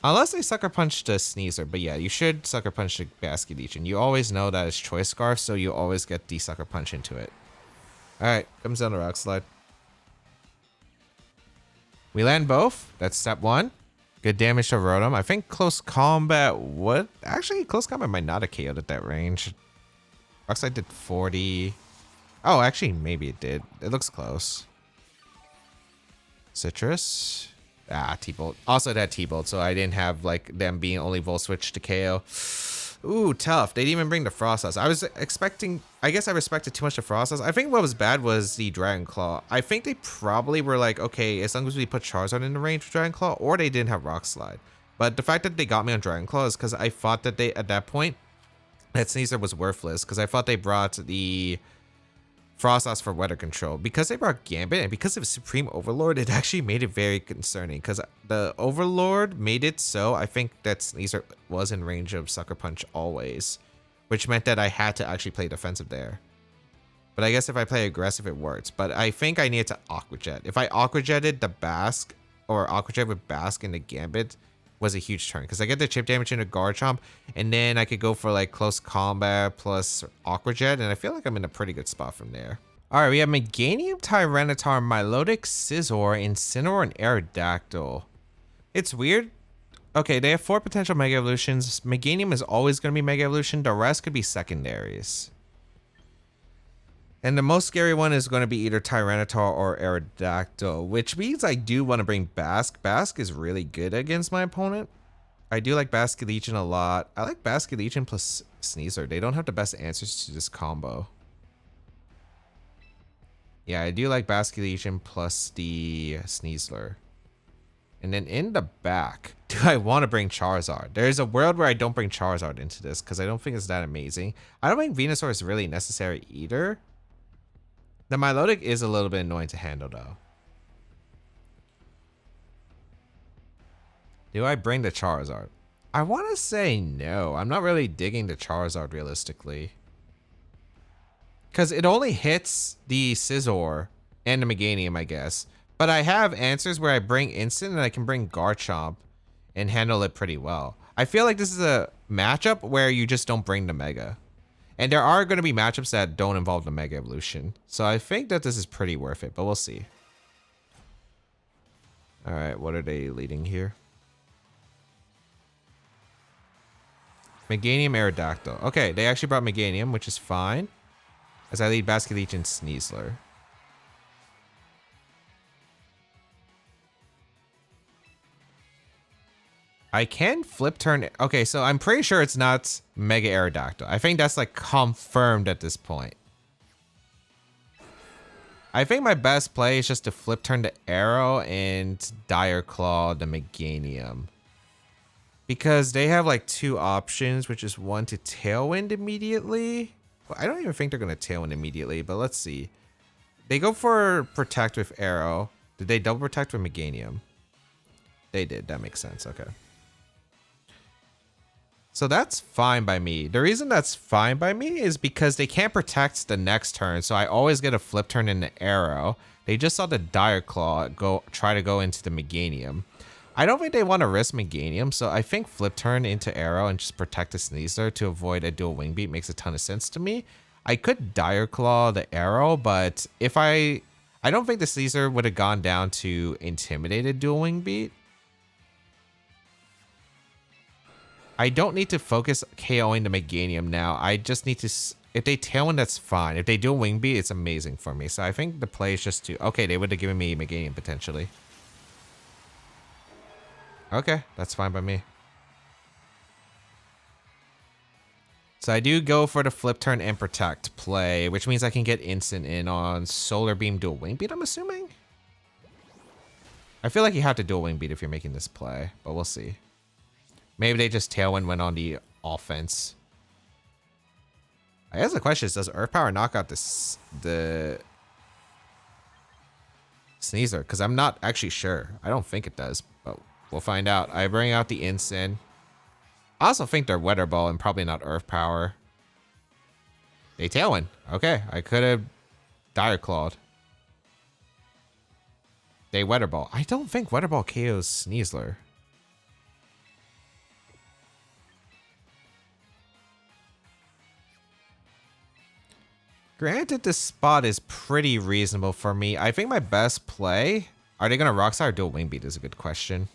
Unless they Sucker Punch the Sneasler, but yeah, you should Sucker Punch the Basculegion. You always know that it's Choice Scarf, so you always get the Sucker Punch into it. Alright, comes down the rock slide. We land both. That's step 1. Good damage to Rotom. I think close combat would... Actually, close combat might not have KO'd at that range. Rock slide did 40. Oh, actually, maybe it did. It looks close. Citrus. Ah, T-Bolt. Also, it had T-Bolt, so I didn't have, like, them being only Volt Switch to KO. Ooh, tough. They didn't even bring the Frostas. I was expecting... I guess I respected too much the Frostas. I think what was bad was the Dragon Claw. I think they probably were like, okay, as long as we put Charizard in the range of Dragon Claw, or they didn't have Rock Slide. But the fact that they got me on Dragon Claw is because I thought that they, at that point, that Sneasler was worthless. Because I thought they brought the Frostas for weather control. Because they brought Gambit and because of Supreme Overlord, it actually made it very concerning. Because the Overlord made it so I think that Sneasler was in range of Sucker Punch always. Which meant that I had to actually play defensive there. But I guess if I play aggressive, it works. But I think I needed to Aqua Jet. If I Aqua Jetted the Basque, or Aqua Jet with Basque and the Gambit, was a huge turn. Because I get the chip damage into Garchomp, and then I could go for like close combat plus Aqua Jet, and I feel like I'm in a pretty good spot from there. Alright, we have Meganium, Tyranitar, Milotic, Scizor, Incineroar, and Aerodactyl. It's weird. Okay, they have 4 potential Mega Evolutions. Meganium is always going to be Mega Evolution. The rest could be secondaries. And the most scary one is going to be either Tyranitar or Aerodactyl, which means I do want to bring Basque. Basque is really good against my opponent. I do like Basculegion a lot. I like Basculegion plus Sneasler. They don't have the best answers to this combo. Yeah, I do like Basculegion plus the Sneasler. And then in the back, do I want to bring Charizard? There's a world where I don't bring Charizard into this because I don't think it's that amazing. I don't think Venusaur is really necessary either. The Milotic is a little bit annoying to handle though. Do I bring the Charizard? I want to say no. I'm not really digging the Charizard realistically. Because it only hits the Scizor and the Meganium, I guess. But I have answers where I bring Instant and I can bring Garchomp and handle it pretty well. I feel like this is a matchup where you just don't bring the Mega. And there are going to be matchups that don't involve the Mega Evolution. So I think that this is pretty worth it, but we'll see. Alright, what are they leading here? Meganium, Aerodactyl. Okay, they actually brought Meganium, which is fine. As I lead Basculegion and Sneasler. I can flip turn. Okay, so I'm pretty sure it's not Mega Aerodactyl. I think that's like confirmed at this point. I think my best play is just to flip turn the Arrow and Dire Claw the Meganium. Because they have like 2 options, which is one to Tailwind immediately. Well, I don't even think they're going to Tailwind immediately, but let's see. They go for Protect with Arrow. Did they double Protect with Meganium? They did. That makes sense. Okay. So that's fine by me. The reason that's fine by me is because they can't protect the next turn. So I always get a flip turn in the Arrow. They just saw the Dire Claw try to go into the Meganium. I don't think they want to risk Meganium. So I think flip turn into Arrow and just protect the Sneasler to avoid a dual Wing Beat makes a ton of sense to me. I could Dire Claw the Arrow, but if I don't think the Sneasler would have gone down to Intimidated dual Wing Beat. I don't need to focus KOing the Meganium now. I just need to... If they Tailwind, that's fine. If they do a Wing Beat, it's amazing for me. So I think the play is just to... Okay, they would have given me Meganium potentially. Okay, that's fine by me. So I do go for the Flip Turn and Protect play, which means I can get Instant in on Solar Beam dual Wing Beat, I'm assuming? I feel like you have to dual Wing Beat if you're making this play, but we'll see. Maybe they just Tailwind went on the offense. I guess the question is, does Earth Power knock out the Sneasler? Because I'm not actually sure. I don't think it does, but we'll find out. I bring out the Instant. I also think they're Weather Ball and probably not Earth Power. They Tailwind. Okay, I could have Dire Clawed. They Weather Ball. I don't think Weather Ball KOs Sneasler. Granted, this spot is pretty reasonable for me. I think my best play... Are they going to Rock Slide or Dual Wing Beat is a good question.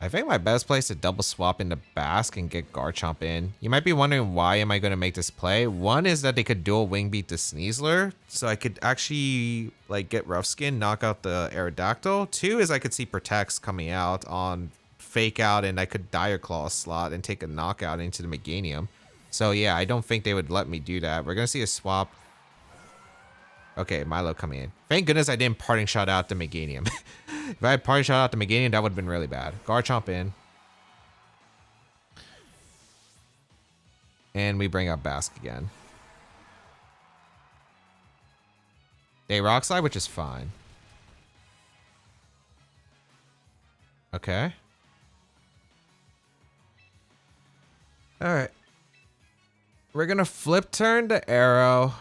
I think my best play is to double swap into Basque and get Garchomp in. You might be wondering why am I going to make this play. One is that they could Dual Wing Beat the Sneasler, so I could actually like get Rough Skin, knock out the Aerodactyl. Two is I could see Protects coming out on Fake Out, and I could Dire Claw slot and take a knockout into the Meganium. So yeah, I don't think they would let me do that. We're going to see a swap. Okay, Milo coming in. Thank goodness I didn't Parting Shot out the Meganium. If I had Parting Shot out the Meganium, that would have been really bad. Garchomp in. And we bring up Basque again. They Rock Slide, which is fine. Okay. Alright. We're gonna Flip Turn to Arrow.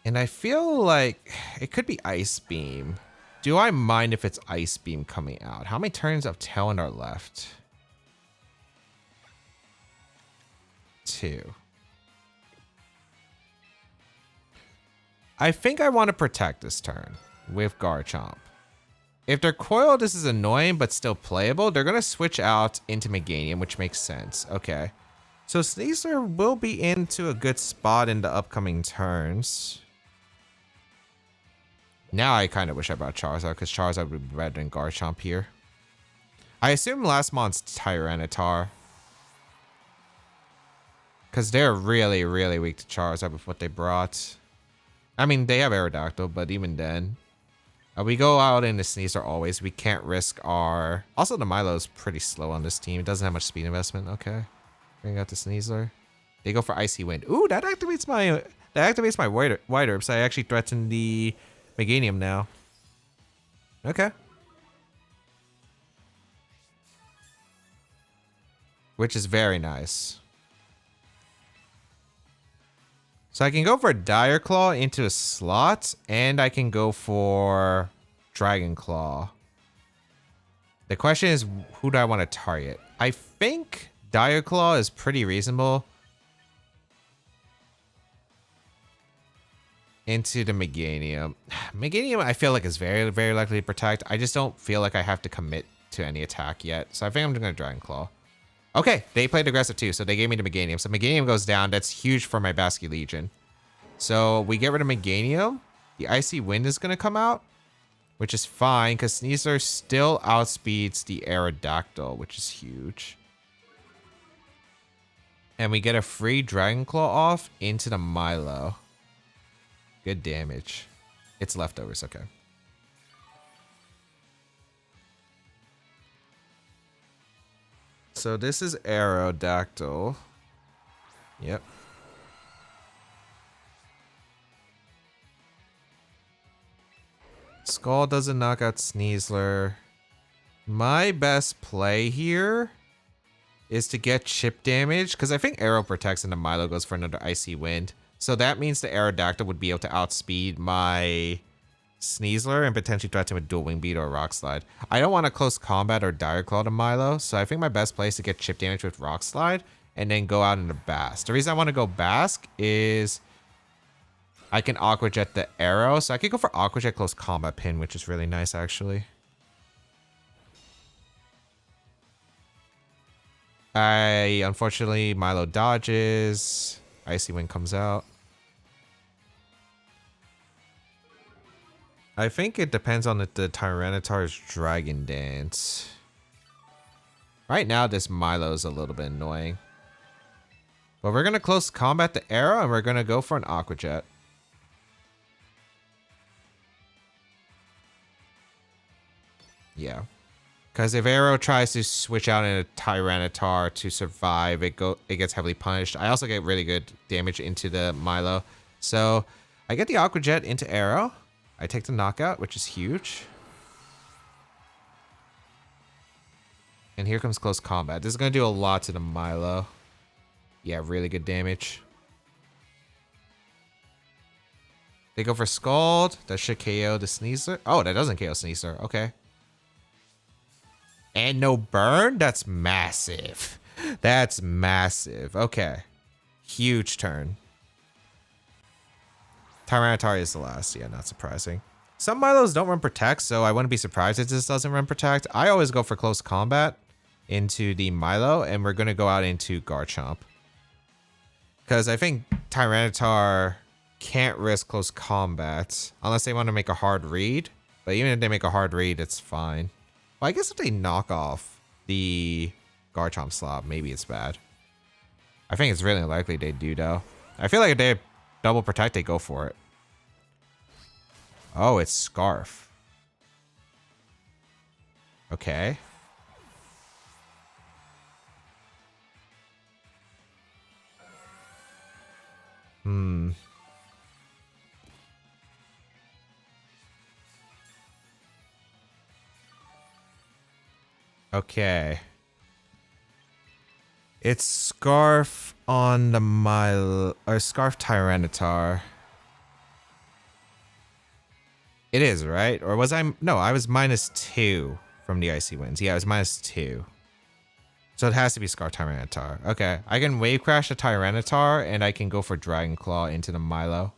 And I feel like it could be Ice Beam. Do I mind if it's Ice Beam coming out? How many turns of Tailwind are left? 2. I think I want to protect this turn with Garchomp. If they're Coil, this is annoying but still playable. They're going to switch out into Meganium, which makes sense. Okay. So Sneasler will be into a good spot in the upcoming turns. Now I kind of wish I brought Charizard, because Charizard would be better than Garchomp here. I assume last month's Tyranitar. Because they're really, really weak to Charizard with what they brought. I mean, they have Aerodactyl, but even then. We go out into Sneasler always. We can't risk our... Also, the Milo's pretty slow on this team. It doesn't have much speed investment. Okay. Bring out the Sneasler. They go for Icy Wind. Ooh, that activates my White Herb, so I actually threaten the Meganium now. Okay. Which is very nice. So I can go for Dire Claw into a slot, and I can go for Dragon Claw. The question is, who do I want to target? I think Dire Claw is pretty reasonable. Into the Meganium. Meganium, I feel like is very, very likely to protect. I just don't feel like I have to commit to any attack yet. So I think I'm going to Dragon Claw. Okay, they played aggressive too, so they gave me the Meganium. So Meganium goes down. That's huge for my Basculegion. So we get rid of Meganium. The Icy Wind is going to come out, which is fine because Sneasler still outspeeds the Aerodactyl, which is huge. And we get a free Dragon Claw off into the Milo. Good damage. It's leftovers, okay. So this is Aerodactyl. Yep. Skull doesn't knock out Sneasler. My best play here is to get chip damage, because I think Aero protects and the Milo goes for another Icy Wind. So that means the Aerodactyl would be able to outspeed my Sneasler and potentially threaten with Dual Wing Beat or Rock Slide. I don't want a close combat or Dire Claw to Milo, so I think my best play is to get chip damage with Rock Slide and then go out into Basque. The reason I want to go Basque is I can Aqua Jet the Arrow, so I could go for Aqua Jet close combat pin, which is really nice actually. Unfortunately, Milo dodges. Icy Wind comes out. I think it depends on the Tyranitar's Dragon Dance. Right now, this Milo is a little bit annoying. But we're going to close combat the Arrow, and we're going to go for an Aqua Jet. Yeah. Because if Arrow tries to switch out in a Tyranitar to survive, it gets heavily punished. I also get really good damage into the Milo. So I get the Aqua Jet into Arrow. I take the knockout, which is huge. And here comes close combat. This is going to do a lot to the Milo. Yeah, really good damage. They go for Scald. That should KO the Sneasler. Oh, that doesn't KO Sneasler. Okay. And no burn? That's massive. That's massive. Okay. Huge turn. Tyranitar is the last. Yeah, not surprising. Some Milos don't run Protect, so I wouldn't be surprised if this doesn't run Protect. I always go for close combat into the Milo, and we're going to go out into Garchomp. Because I think Tyranitar can't risk close combat unless they want to make a hard read. But even if they make a hard read, it's fine. Well, I guess if they knock off the Garchomp slot, maybe it's bad. I think it's really likely they do, though. I feel like if they double protect, they go for it. Oh, it's Scarf. Okay. Okay. It's Scarf on the Mile or Scarf Tyranitar. It is, right? Or was I? No, I was -2 from the Icy Winds. Yeah, I was -2. So it has to be Scarf Tyranitar. Okay, I can Wave Crash the Tyranitar and I can go for Dragon Claw into the Milo.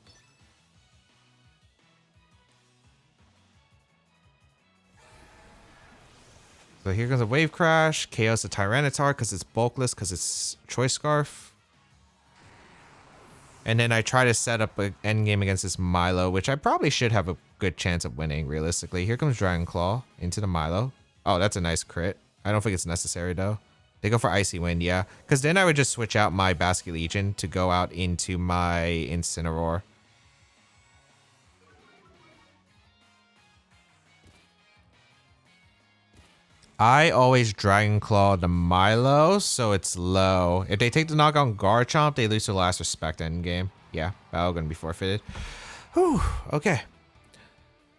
So here comes a Wave Crash, KOs the Tyranitar because it's bulkless, because it's Choice Scarf. And then I try to set up an endgame against this Milo, which I probably should have a good chance of winning, realistically. Here comes Dragon Claw into the Milo. Oh, that's a nice crit. I don't think it's necessary, though. They go for Icy Wind, yeah. Because then I would just switch out my Basculegion to go out into my Incineroar. I always Dragon Claw the Milo, so it's low. If they take the knock on Garchomp, they lose their last respect endgame. Yeah, battle gonna be forfeited. Whew, okay.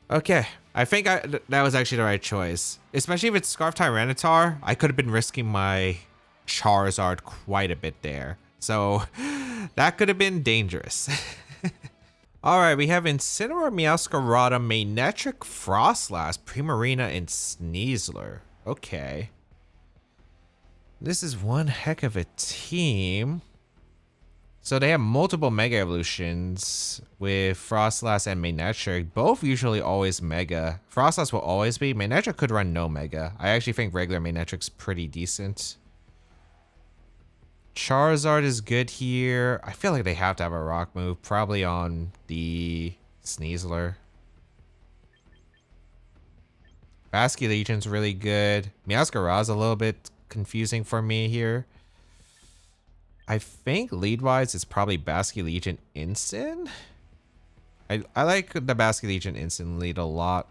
Okay, I think that was actually the right choice. Especially if it's Scarf Tyranitar, I could have been risking my Charizard quite a bit there. So that could have been dangerous. Alright, we have Incineroar, Meowscarada, Manectric, Frostlass, Primarina, and Sneasler. Okay. This is one heck of a team. So they have multiple Mega Evolutions with Frostlass and Manectric. Both usually always Mega. Frostlass will always be. Manectric could run no Mega. I actually think regular Manetric's pretty decent. Charizard is good here. I feel like they have to have a rock move. Probably on the Sneasler. Basculegion's really good. Meowscarada's a little bit confusing for me here. I think lead-wise it's probably Basculegion Instant. I like the Basculegion Instant lead a lot.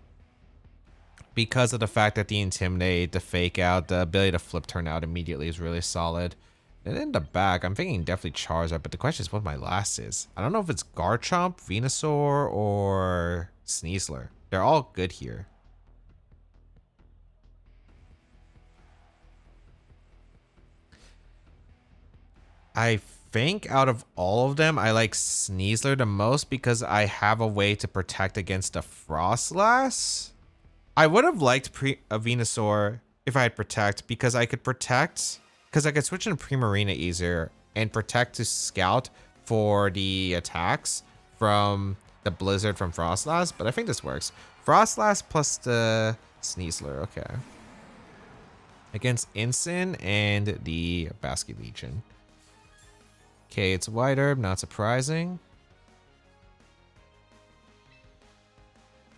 Because of the fact that the Intimidate, the Fake Out, the ability to flip turn out immediately is really solid. And in the back, I'm thinking definitely Charizard, but the question is what my last is. I don't know if it's Garchomp, Venusaur, or Sneasler. They're all good here. I think out of all of them, I like Sneasler the most because I have a way to protect against the Frostlass. I would have liked a Venusaur if I had Protect because I could protect, because I could switch into Primarina easier and Protect to Scout for the attacks from the Blizzard from Frostlass, but I think this works. Frostlass plus the Sneasler, okay. Against Incin and the Basculegion. Okay, it's White Herb, not surprising.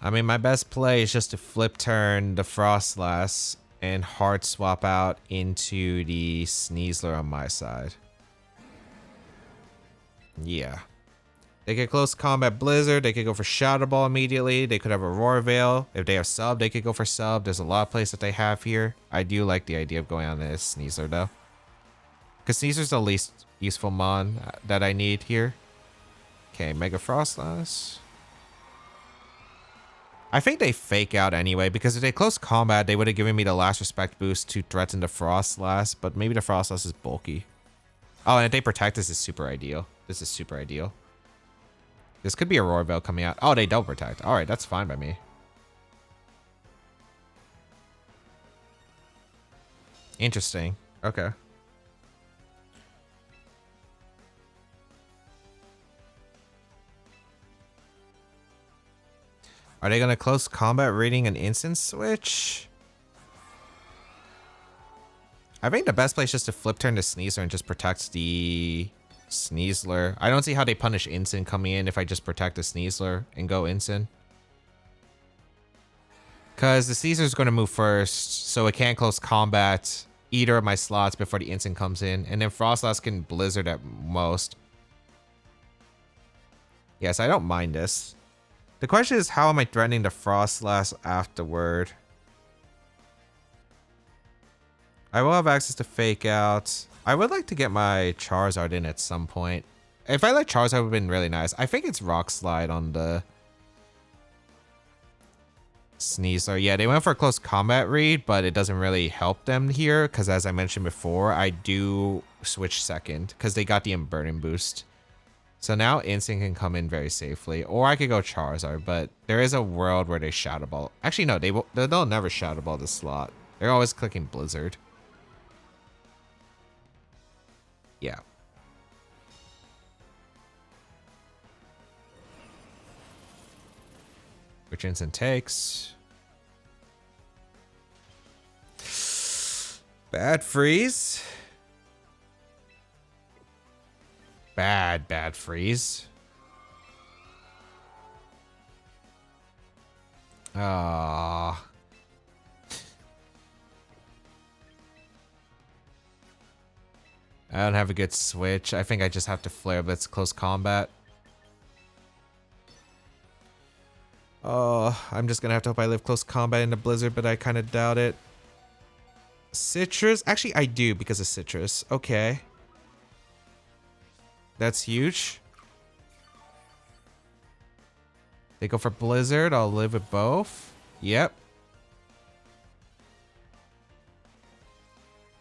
I mean, my best play is just to flip turn the Frostlass and hard swap out into the Sneasler on my side. Yeah. They could close combat Blizzard, they could go for Shadow Ball immediately, they could have Aurora Veil. If they have Sub, they could go for Sub. There's a lot of plays that they have here. I do like the idea of going on this Sneasler though. Because Sneasler's the least useful mon that I need here. Okay, Mega Frostlass. I think they fake out anyway, because if they close combat, they would have given me the last respect boost to threaten the Frostlass, but maybe the Frostlass is bulky. Oh, and if they protect, this is super ideal. This is super ideal. This could be Aurora Veil coming out. Oh, they don't protect. Alright, that's fine by me. Interesting. Okay. Are they gonna close combat reading an instant switch? I think the best play is just to flip turn to Sneasler and just protect the Sneasler. I don't see how they punish Incin coming in if I just protect the Sneasler and go Incin. Because the Sneasler is going to move first, so it can't close combat either of my slots before the Incin comes in. And then Frostlass can Blizzard at most. Yes, I don't mind this. The question is, how am I threatening the Frostlass afterward? I will have access to Fake Out. I would like to get my Charizard in at some point. If I like Charizard, it would have been really nice. I think it's Rock Slide on the Sneasler. Yeah, they went for a close combat read, but it doesn't really help them here because, as I mentioned before, I do switch second because they got the Burden boost. So now Instinct can come in very safely, or I could go Charizard, but there is a world where they Shadow Ball. Actually, no, they'll never Shadow Ball the slot. They're always clicking Blizzard. Yeah. Which Instant takes. Bad freeze. Bad freeze. Ah. I don't have a good switch. I think I just have to Flare Blitz close combat. Oh, I'm just gonna have to hope I live close combat in the Blizzard, but I kind of doubt it. Citrus? Actually, I do because of Citrus. Okay. That's huge. They go for Blizzard. I'll live with both. Yep.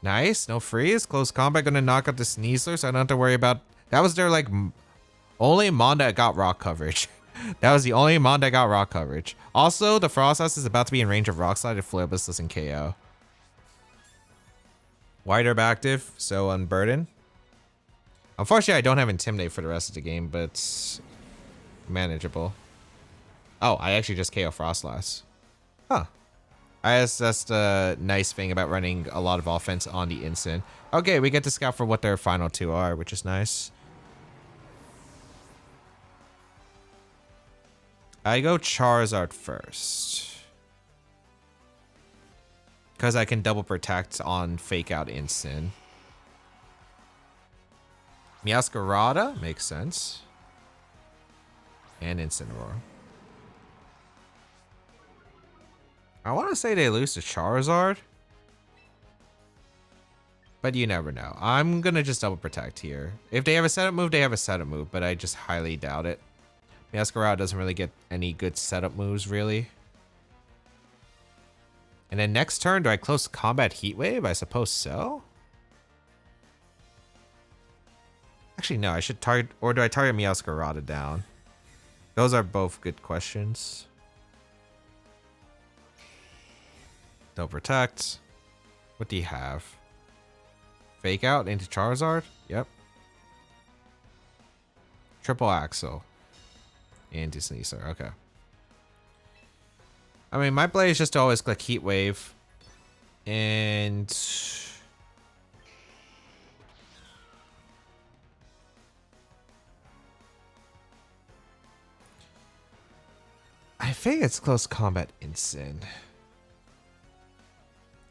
Nice. No freeze. Close combat. Gonna knock out the Sneasler, so I don't have to worry about... That was their, like, only Mon that got rock coverage. That was the only Mon that got rock coverage. Also, the Frostlass is about to be in range of Rock Slide if Flare Blitz doesn't KO. White Herb active, so Unburden. Unfortunately, I don't have Intimidate for the rest of the game, but it's manageable. Oh, I actually just KO Frostlass. Huh. I guess that's the nice thing about running a lot of offense on the Incin. Okay, we get to scout for what their final two are, which is nice. I go Charizard first. Because I can double protect on Fake Out Incin. Meowscarada makes sense. And Incineroar. I want to say they lose to Charizard. But you never know. I'm going to just double protect here. If they have a setup move, they have a setup move. But I just highly doubt it. Meowscarada doesn't really get any good setup moves, really. And then next turn, do I close combat Heat Wave? I suppose so. Actually, no. I should target... Or do I target Meowscarada down? Those are both good questions. Don't protect. What do you have? Fake Out into Charizard? Yep. Triple Axle. Into Sneasler. Okay. I mean, my play is just to always click Heat Wave. And... I think it's close combat Incin.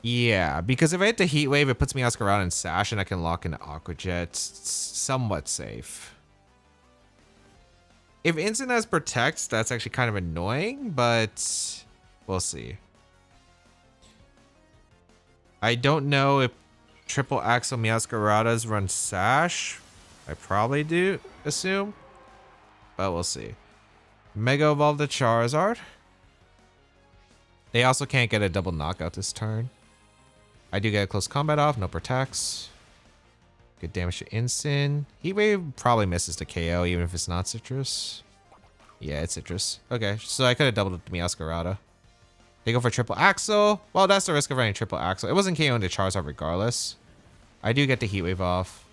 Yeah, because if I hit the Heat Wave, it puts me Meowscarada and Sash, and I can lock into Aqua Jet. It's somewhat safe. If Incin has Protect, that's actually kind of annoying, but we'll see. I don't know if Triple Axle Meowscaradas run Sash. I probably do assume, but we'll see. Mega Evolve the Charizard. They also can't get a double knockout this turn. I do get a close combat off, no protects. Good damage to Incin. Heat Wave probably misses the KO even if it's not Citrus. Yeah, it's Citrus. Okay, so I could have doubled the Meowscarada. They go for triple axle. Well, that's the risk of running triple axle. It wasn't KOing the Charizard regardless. I do get the Heat Wave off.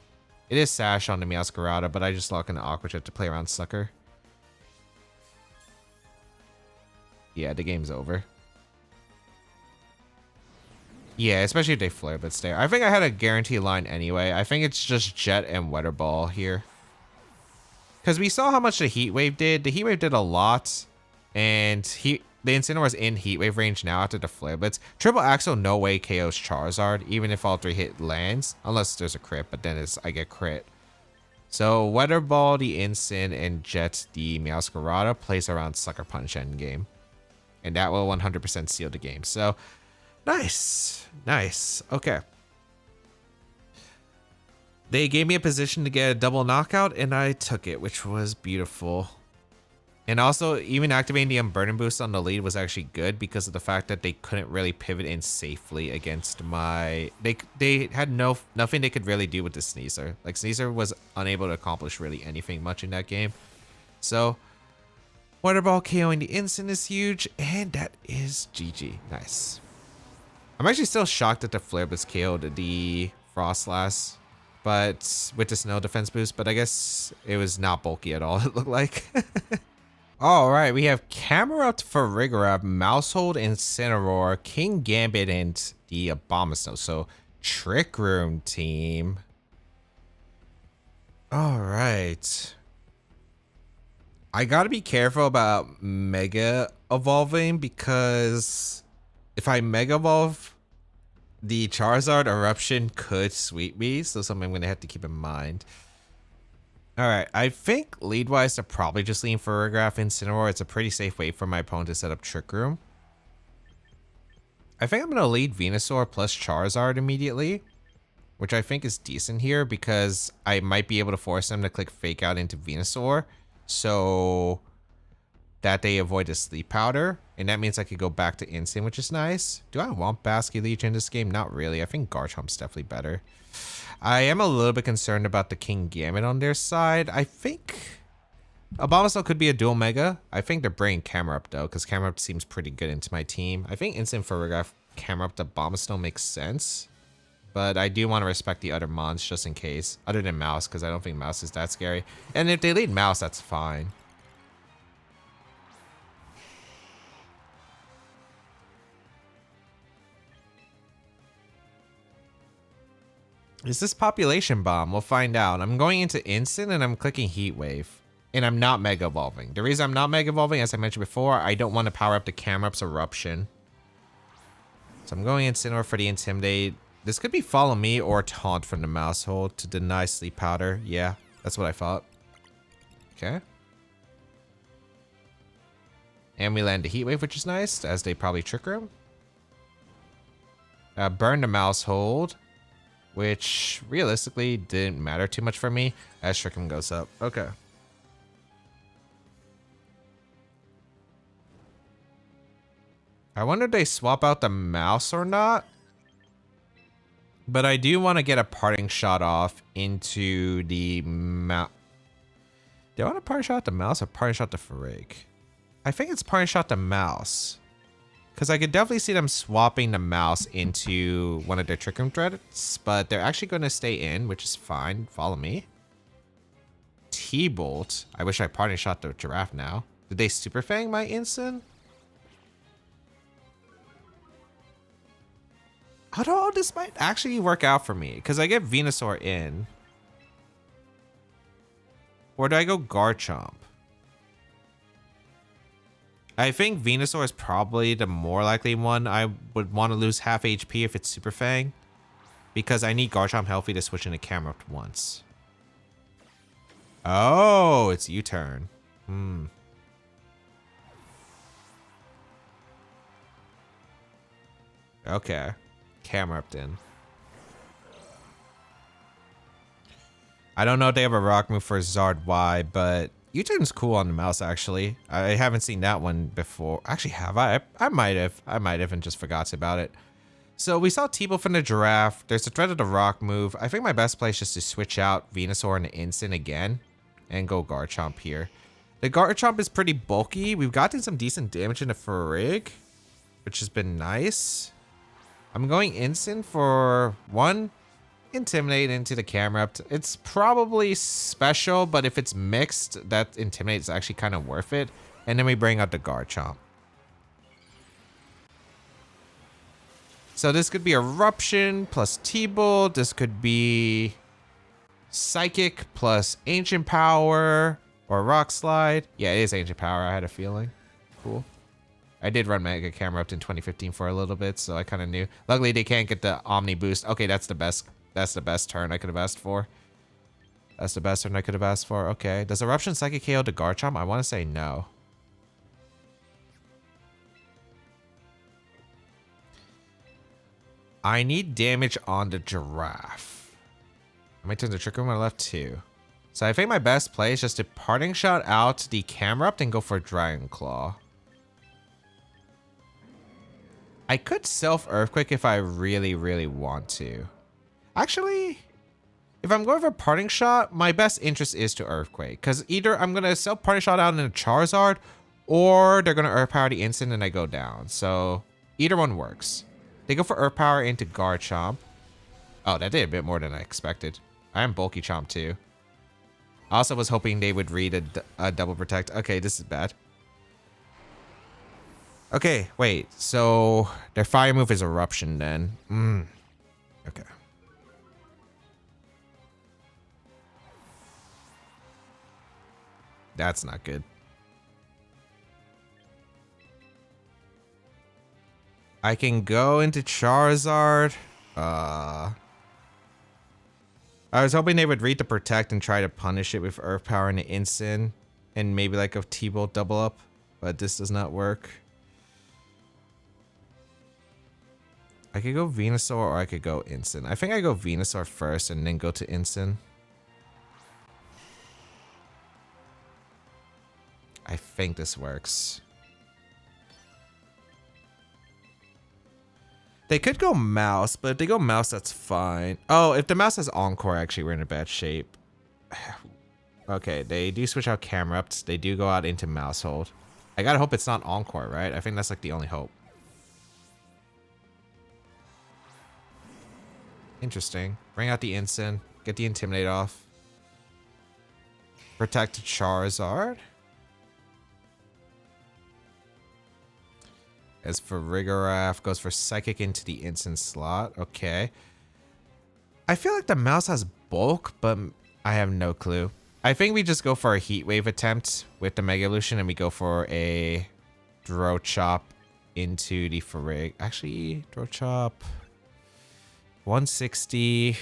It is Sash on the Meowscarada, but I just lock in the Aqua Jet to play around Sucker. Yeah, the game's over. Yeah, especially if they Flare Blitz there. I think I had a guarantee line anyway. I think it's just Jet and Weather Ball here. Because we saw how much the Heat Wave did. The Heat Wave did a lot. And the Incineroar's in Heat Wave range now after the Flare Blitz. Triple Axle no way KOs Charizard, even if all 3 hit lands. Unless there's a crit, but then I get crit. So Weather Ball, the Incin, and Jet, the Meowscarada plays around Sucker Punch endgame. And that will 100% seal the game. So, nice. Nice. Okay. They gave me a position to get a double knockout, and I took it, which was beautiful. And also, even activating the Unburden boost on the lead was actually good because of the fact that they couldn't really pivot in safely against my... They had nothing they could really do with the Sneasler. Like, Sneasler was unable to accomplish really anything much in that game. So, Water Ball KOing the Incin is huge, and that is GG. Nice. I'm actually still shocked that the Flare Blitz KO'd the Frostlass, but with the Snow Defense boost, but I guess it was not bulky at all, it looked like. All right, we have Camerupt, Farigiraf, Mousehold, Incineroar, King Gambit, and the Abomasnow. So, Trick Room team. All right. I gotta be careful about Mega Evolving because if I Mega Evolve, the Charizard Eruption could sweep me. So, something I'm gonna have to keep in mind. Alright, I think lead-wise to probably just lean Farigiraf Incineroar. It's a pretty safe way for my opponent to set up Trick Room. I think I'm going to lead Venusaur plus Charizard immediately, which I think is decent here because I might be able to force them to click Fake Out into Venusaur so that they avoid a Sleep Powder, and that means I could go back to Incin, which is nice. Do I want Basculegion in this game? Not really. I think Garchomp's definitely better. I am a little bit concerned about the King Gambit on their side. I think Abomasnow could be a dual Mega. I think they're bringing Camerupt though, because Camerupt seems pretty good into my team. I think Incin Farigiraf, Camerupt, Abomasnow makes sense. But I do want to respect the other Mons just in case. Other than Mouse, because I don't think Mouse is that scary. And if they lead Mouse, that's fine. Is this Population Bomb? We'll find out. I'm going into Incin and I'm clicking Heat Wave. And I'm not Mega Evolving. The reason I'm not Mega Evolving, as I mentioned before, I don't want to power up the Camerupt's Eruption. So I'm going Incineroar for the Intimidate. This could be Follow Me or Taunt from the Mousehold to deny Sleep Powder. Yeah, that's what I thought. Okay. And we land the Heat Wave, which is nice, as they probably Trick Room. Burn the Mousehold, which realistically didn't matter too much for me as Trick Room goes up. Okay. I wonder if they swap out the Mouse or not. But I do want to get a Parting Shot off into the Mouse. Do I want to Parting Shot the Mouse or Parting Shot the Farig? I think it's Parting Shot the Mouse. Because I could definitely see them swapping the Mouse into one of their Trick Room threats, but they're actually going to stay in, which is fine. Follow me. T-Bolt. I wish I Parting Shot the Giraffe now. Did they Super Fang my Incin? Although this might actually work out for me, because I get Venusaur in. Or do I go Garchomp? I think Venusaur is probably the more likely one. I would want to lose half HP if it's Super Fang, because I need Garchomp healthy to switch into Camerupt once. Oh, it's U-turn. Okay. Camerupt in. I don't know if they have a rock move for Zard Y, but U-turn's cool on the Mouse, actually. I haven't seen that one before. Actually, have I? I might have. I might have and just forgot about it. So we saw T-Bolt from the Giraffe. There's a threat of the rock move. I think my best play is just to switch out Venusaur and Incin again and go Garchomp here. The Garchomp is pretty bulky. We've gotten some decent damage into Farig. which has been nice. I'm going Incin for one, Intimidate into the camera. It's probably special, but if it's mixed, that Intimidate is actually kind of worth it. And then we bring out the Garchomp. So this could be Eruption plus T-Bolt. This could be Psychic plus Ancient Power or Rock Slide. Yeah, it is Ancient Power. I had a feeling. Cool. I did run Mega Charizard in 2015 for a little bit, so I kind of knew. Luckily, they can't get the Omni Boost. Okay, that's the best. That's the best turn I could have asked for. That's the best turn I could have asked for. Okay. Does Eruption Psychic KO the Garchomp? I want to say no. I need damage on the Giraffe. I might turn the Trick Room on the left too. So I think my best play is just to Parting Shot out the Camerupt and go for Dragon Claw. I could Self-Earthquake if I really, really want to. Actually, if I'm going for Parting Shot, my best interest is to Earthquake. Because either I'm going to Self-Parting Shot out in a Charizard, or they're going to Earth Power the instant and I go down. So either one works. They go for Earth Power into Garchomp. Oh, that did a bit more than I expected. I am Bulky Chomp too. I also was hoping they would read a Double Protect. Okay, this is bad. Okay, wait. So their fire move is Eruption then. Okay. That's not good. I can go into Charizard. I was hoping they would read the Protect and try to punish it with Earth Power and the Instant. And maybe like a T-Bolt double up. But this does not work. I could go Venusaur or I could go Instant. I think I go Venusaur first and then go to Instant. I think this works. They could go Mouse, but if they go Mouse, that's fine. Oh, if the Mouse has Encore, actually, we're in a bad shape. Okay, they do switch out Camerupt. They do go out into Mouse Hold. I gotta hope it's not Encore, right? I think that's like the only hope. Interesting. Bring out the Instant. Get the Intimidate off. Protect Charizard. As for Rigoraph, goes for Psychic into the Instant slot. Okay. I feel like the Mouse has Bulk, but I have no clue. I think we just go for a Heat Wave attempt with the Mega Evolution and we go for a Chop into the Farig. Actually, Chop 160. And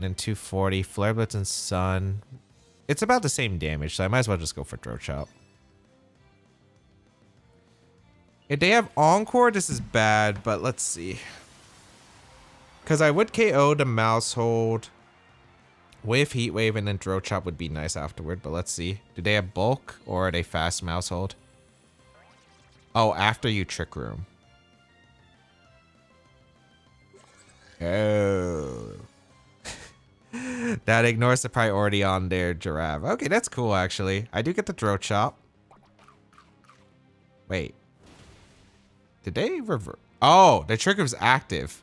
then 240. Flare Blitz and Sun. It's about the same damage, so I might as well just go for Chop. If they have Encore, this is bad, but let's see. Because I would KO the Mouse Hold with Heat Wave and then Chop would be nice afterward, but let's see. Do they have Bulk or are they fast Mouse Hold? Oh, after you Trick Room. Oh. That ignores the priority on their Giraffe. Okay, that's cool actually. I do get the Chop. Wait. Did they revert? Oh, the Trick Room's active.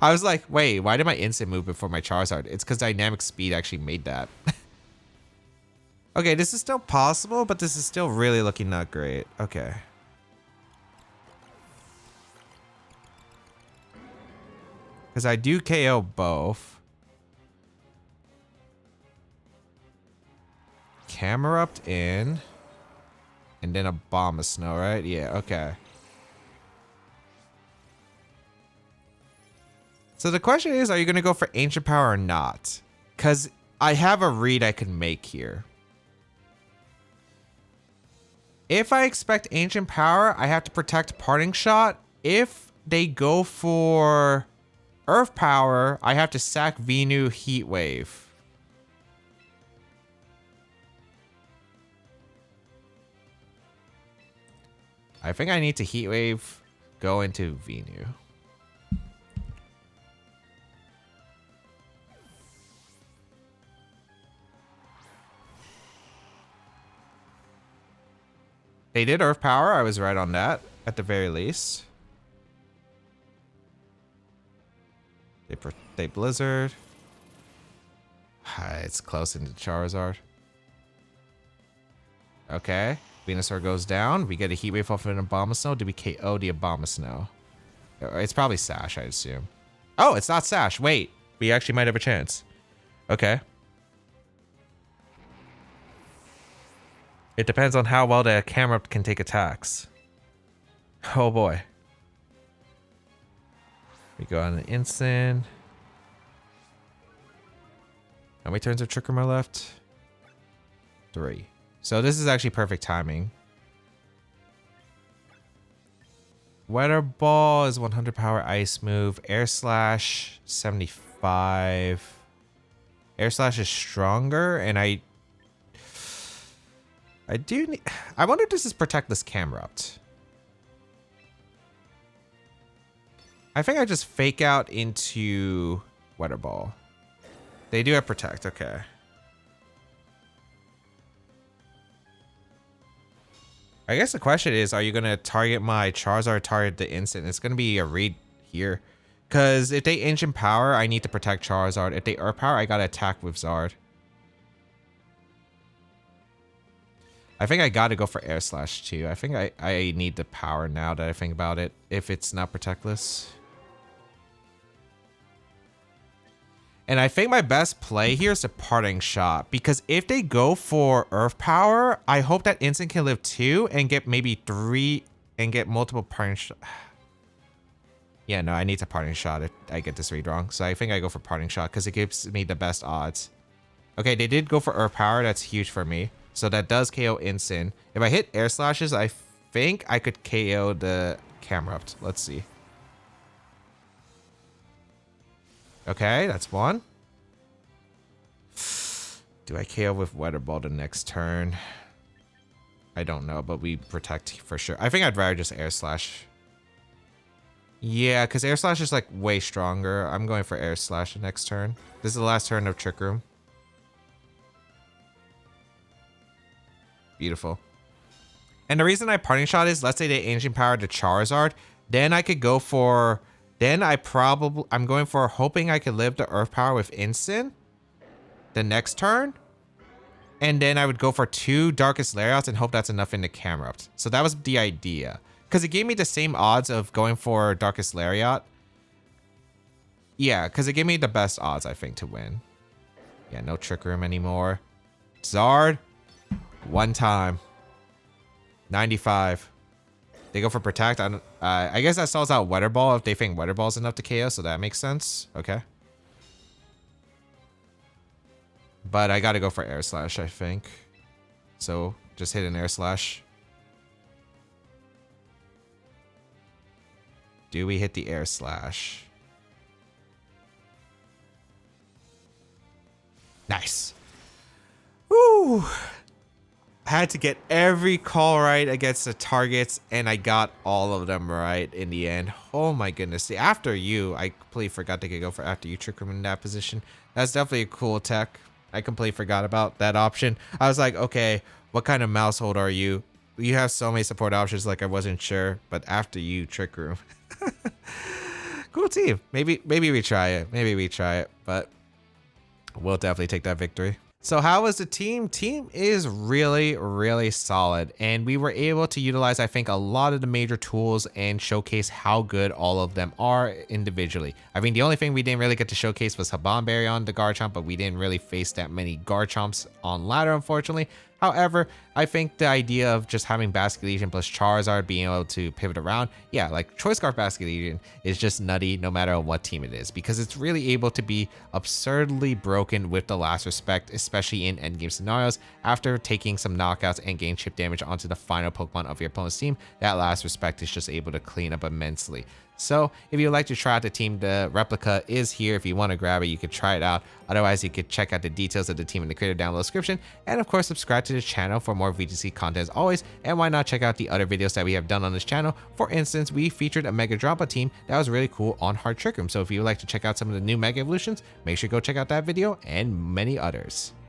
I was like, wait, why did my Instant move before my Charizard? It's because Dynamic Speed actually made that. Okay, this is still possible, but this is still really looking not great. Okay. Because I do KO both. Camerupt in. And then a Bomb of Snow, right? Yeah, okay. So the question is, are you going to go for Ancient Power or not? Because I have a read I can make here. If I expect Ancient Power, I have to protect Parting Shot. If they go for Earth Power, I have to sack Venu Heat Wave. I think I need to Heat Wave, go into Venu. They did Earth Power. I was right on that. at the very least. They Blizzard. It's close into Charizard. Okay. Venusaur goes down. We get a Heat Wave off of an Abomasnow. Did we KO the Abomasnow? It's probably Sash, I assume. Oh, it's not Sash. Wait. We actually might have a chance. Okay. It depends on how well the camera can take attacks. Oh boy. We go on an instant. How many turns of Trick Room are left? 3. So this is actually perfect timing. Weather Ball is 100 power ice move. Air Slash 75. Air Slash is stronger, and I do need, I wonder if this is Protectless Camerupt. I think I just fake out into Weather Ball. They do have Protect, okay. I guess the question is, are you going to target my Charizard, target the instant? It's going to be a read here. Because if they Engine Power, I need to protect Charizard. If they Earth Power, I got to attack with Zard. I think I got to go for Air Slash too. I think I need the power now that I think about it. If it's not Protectless. And I think my best play here is the Parting Shot. Because if they go for Earth Power, I hope that instant can live 2 and get maybe 3 and get multiple Parting Shot. Yeah, no, I need to Parting Shot if I get this read wrong. So I think I go for Parting Shot because it gives me the best odds. Okay, they did go for Earth Power. That's huge for me. So that does KO instant. If I hit Air Slashes, I think I could KO the Camerupt. Let's see. Okay, that's 1. Do I KO with Weather Ball the next turn? I don't know, but we protect for sure. I think I'd rather just Air Slash. Yeah, because Air Slash is like way stronger. I'm going for Air Slash the next turn. This is the last turn of Trick Room. Beautiful. And the reason I Parting Shot is, let's say they Engine Power to Charizard, then I could go for... Then I'm going for hoping I could live the Earth Power with Instant the next turn. And then I would go for 2 Darkest Lariats and hope that's enough in the Camerupt. So that was the idea. Because it gave me the same odds of going for Darkest Lariat. Yeah, because it gave me the best odds, I think, to win. Yeah, no Trick Room anymore. Zard. 1 time. 95. They go for Protect. I guess that stalls out Weather Ball if they think Weather Ball is enough to KO, so that makes sense. Okay. But I gotta go for Air Slash, I think. So just hit an Air Slash. Do we hit the Air Slash? Nice. Woo! I had to get every call right against the targets, and I got all of them right in the end. Oh my goodness. See, after you, I completely forgot to go for after you Trick Room in that position. That's definitely a cool tech. I completely forgot about that option. I was like, okay, what kind of mouse hold are you? You have so many support options, like I wasn't sure, but after you Trick Room. Cool team. Maybe we try it. Maybe we try it, but we'll definitely take that victory. So how was the team? Team is really, really solid. And we were able to utilize, I think, a lot of the major tools and showcase how good all of them are individually. I mean, the only thing we didn't really get to showcase was Habanberry on the Garchomp, but we didn't really face that many Garchomps on ladder, unfortunately. However, I think the idea of just having Basculegion plus Charizard being able to pivot around, yeah, like Choice Scarf Basculegion is just nutty no matter what team it is, because it's really able to be absurdly broken with the Last Respect, especially in endgame scenarios. After taking some knockouts and gain chip damage onto the final Pokemon of your opponent's team, that Last Respect is just able to clean up immensely. So if you'd like to try out the team, the replica is here. If you want to grab it, you could try it out. Otherwise, you could check out the details of the team in the creator down below description. And of course, subscribe to the channel for more VGC content as always. And why not check out the other videos that we have done on this channel? For instance, we featured a Mega Droppa team that was really cool on Hard Trick Room. So if you would like to check out some of the new Mega Evolutions, make sure to go check out that video and many others.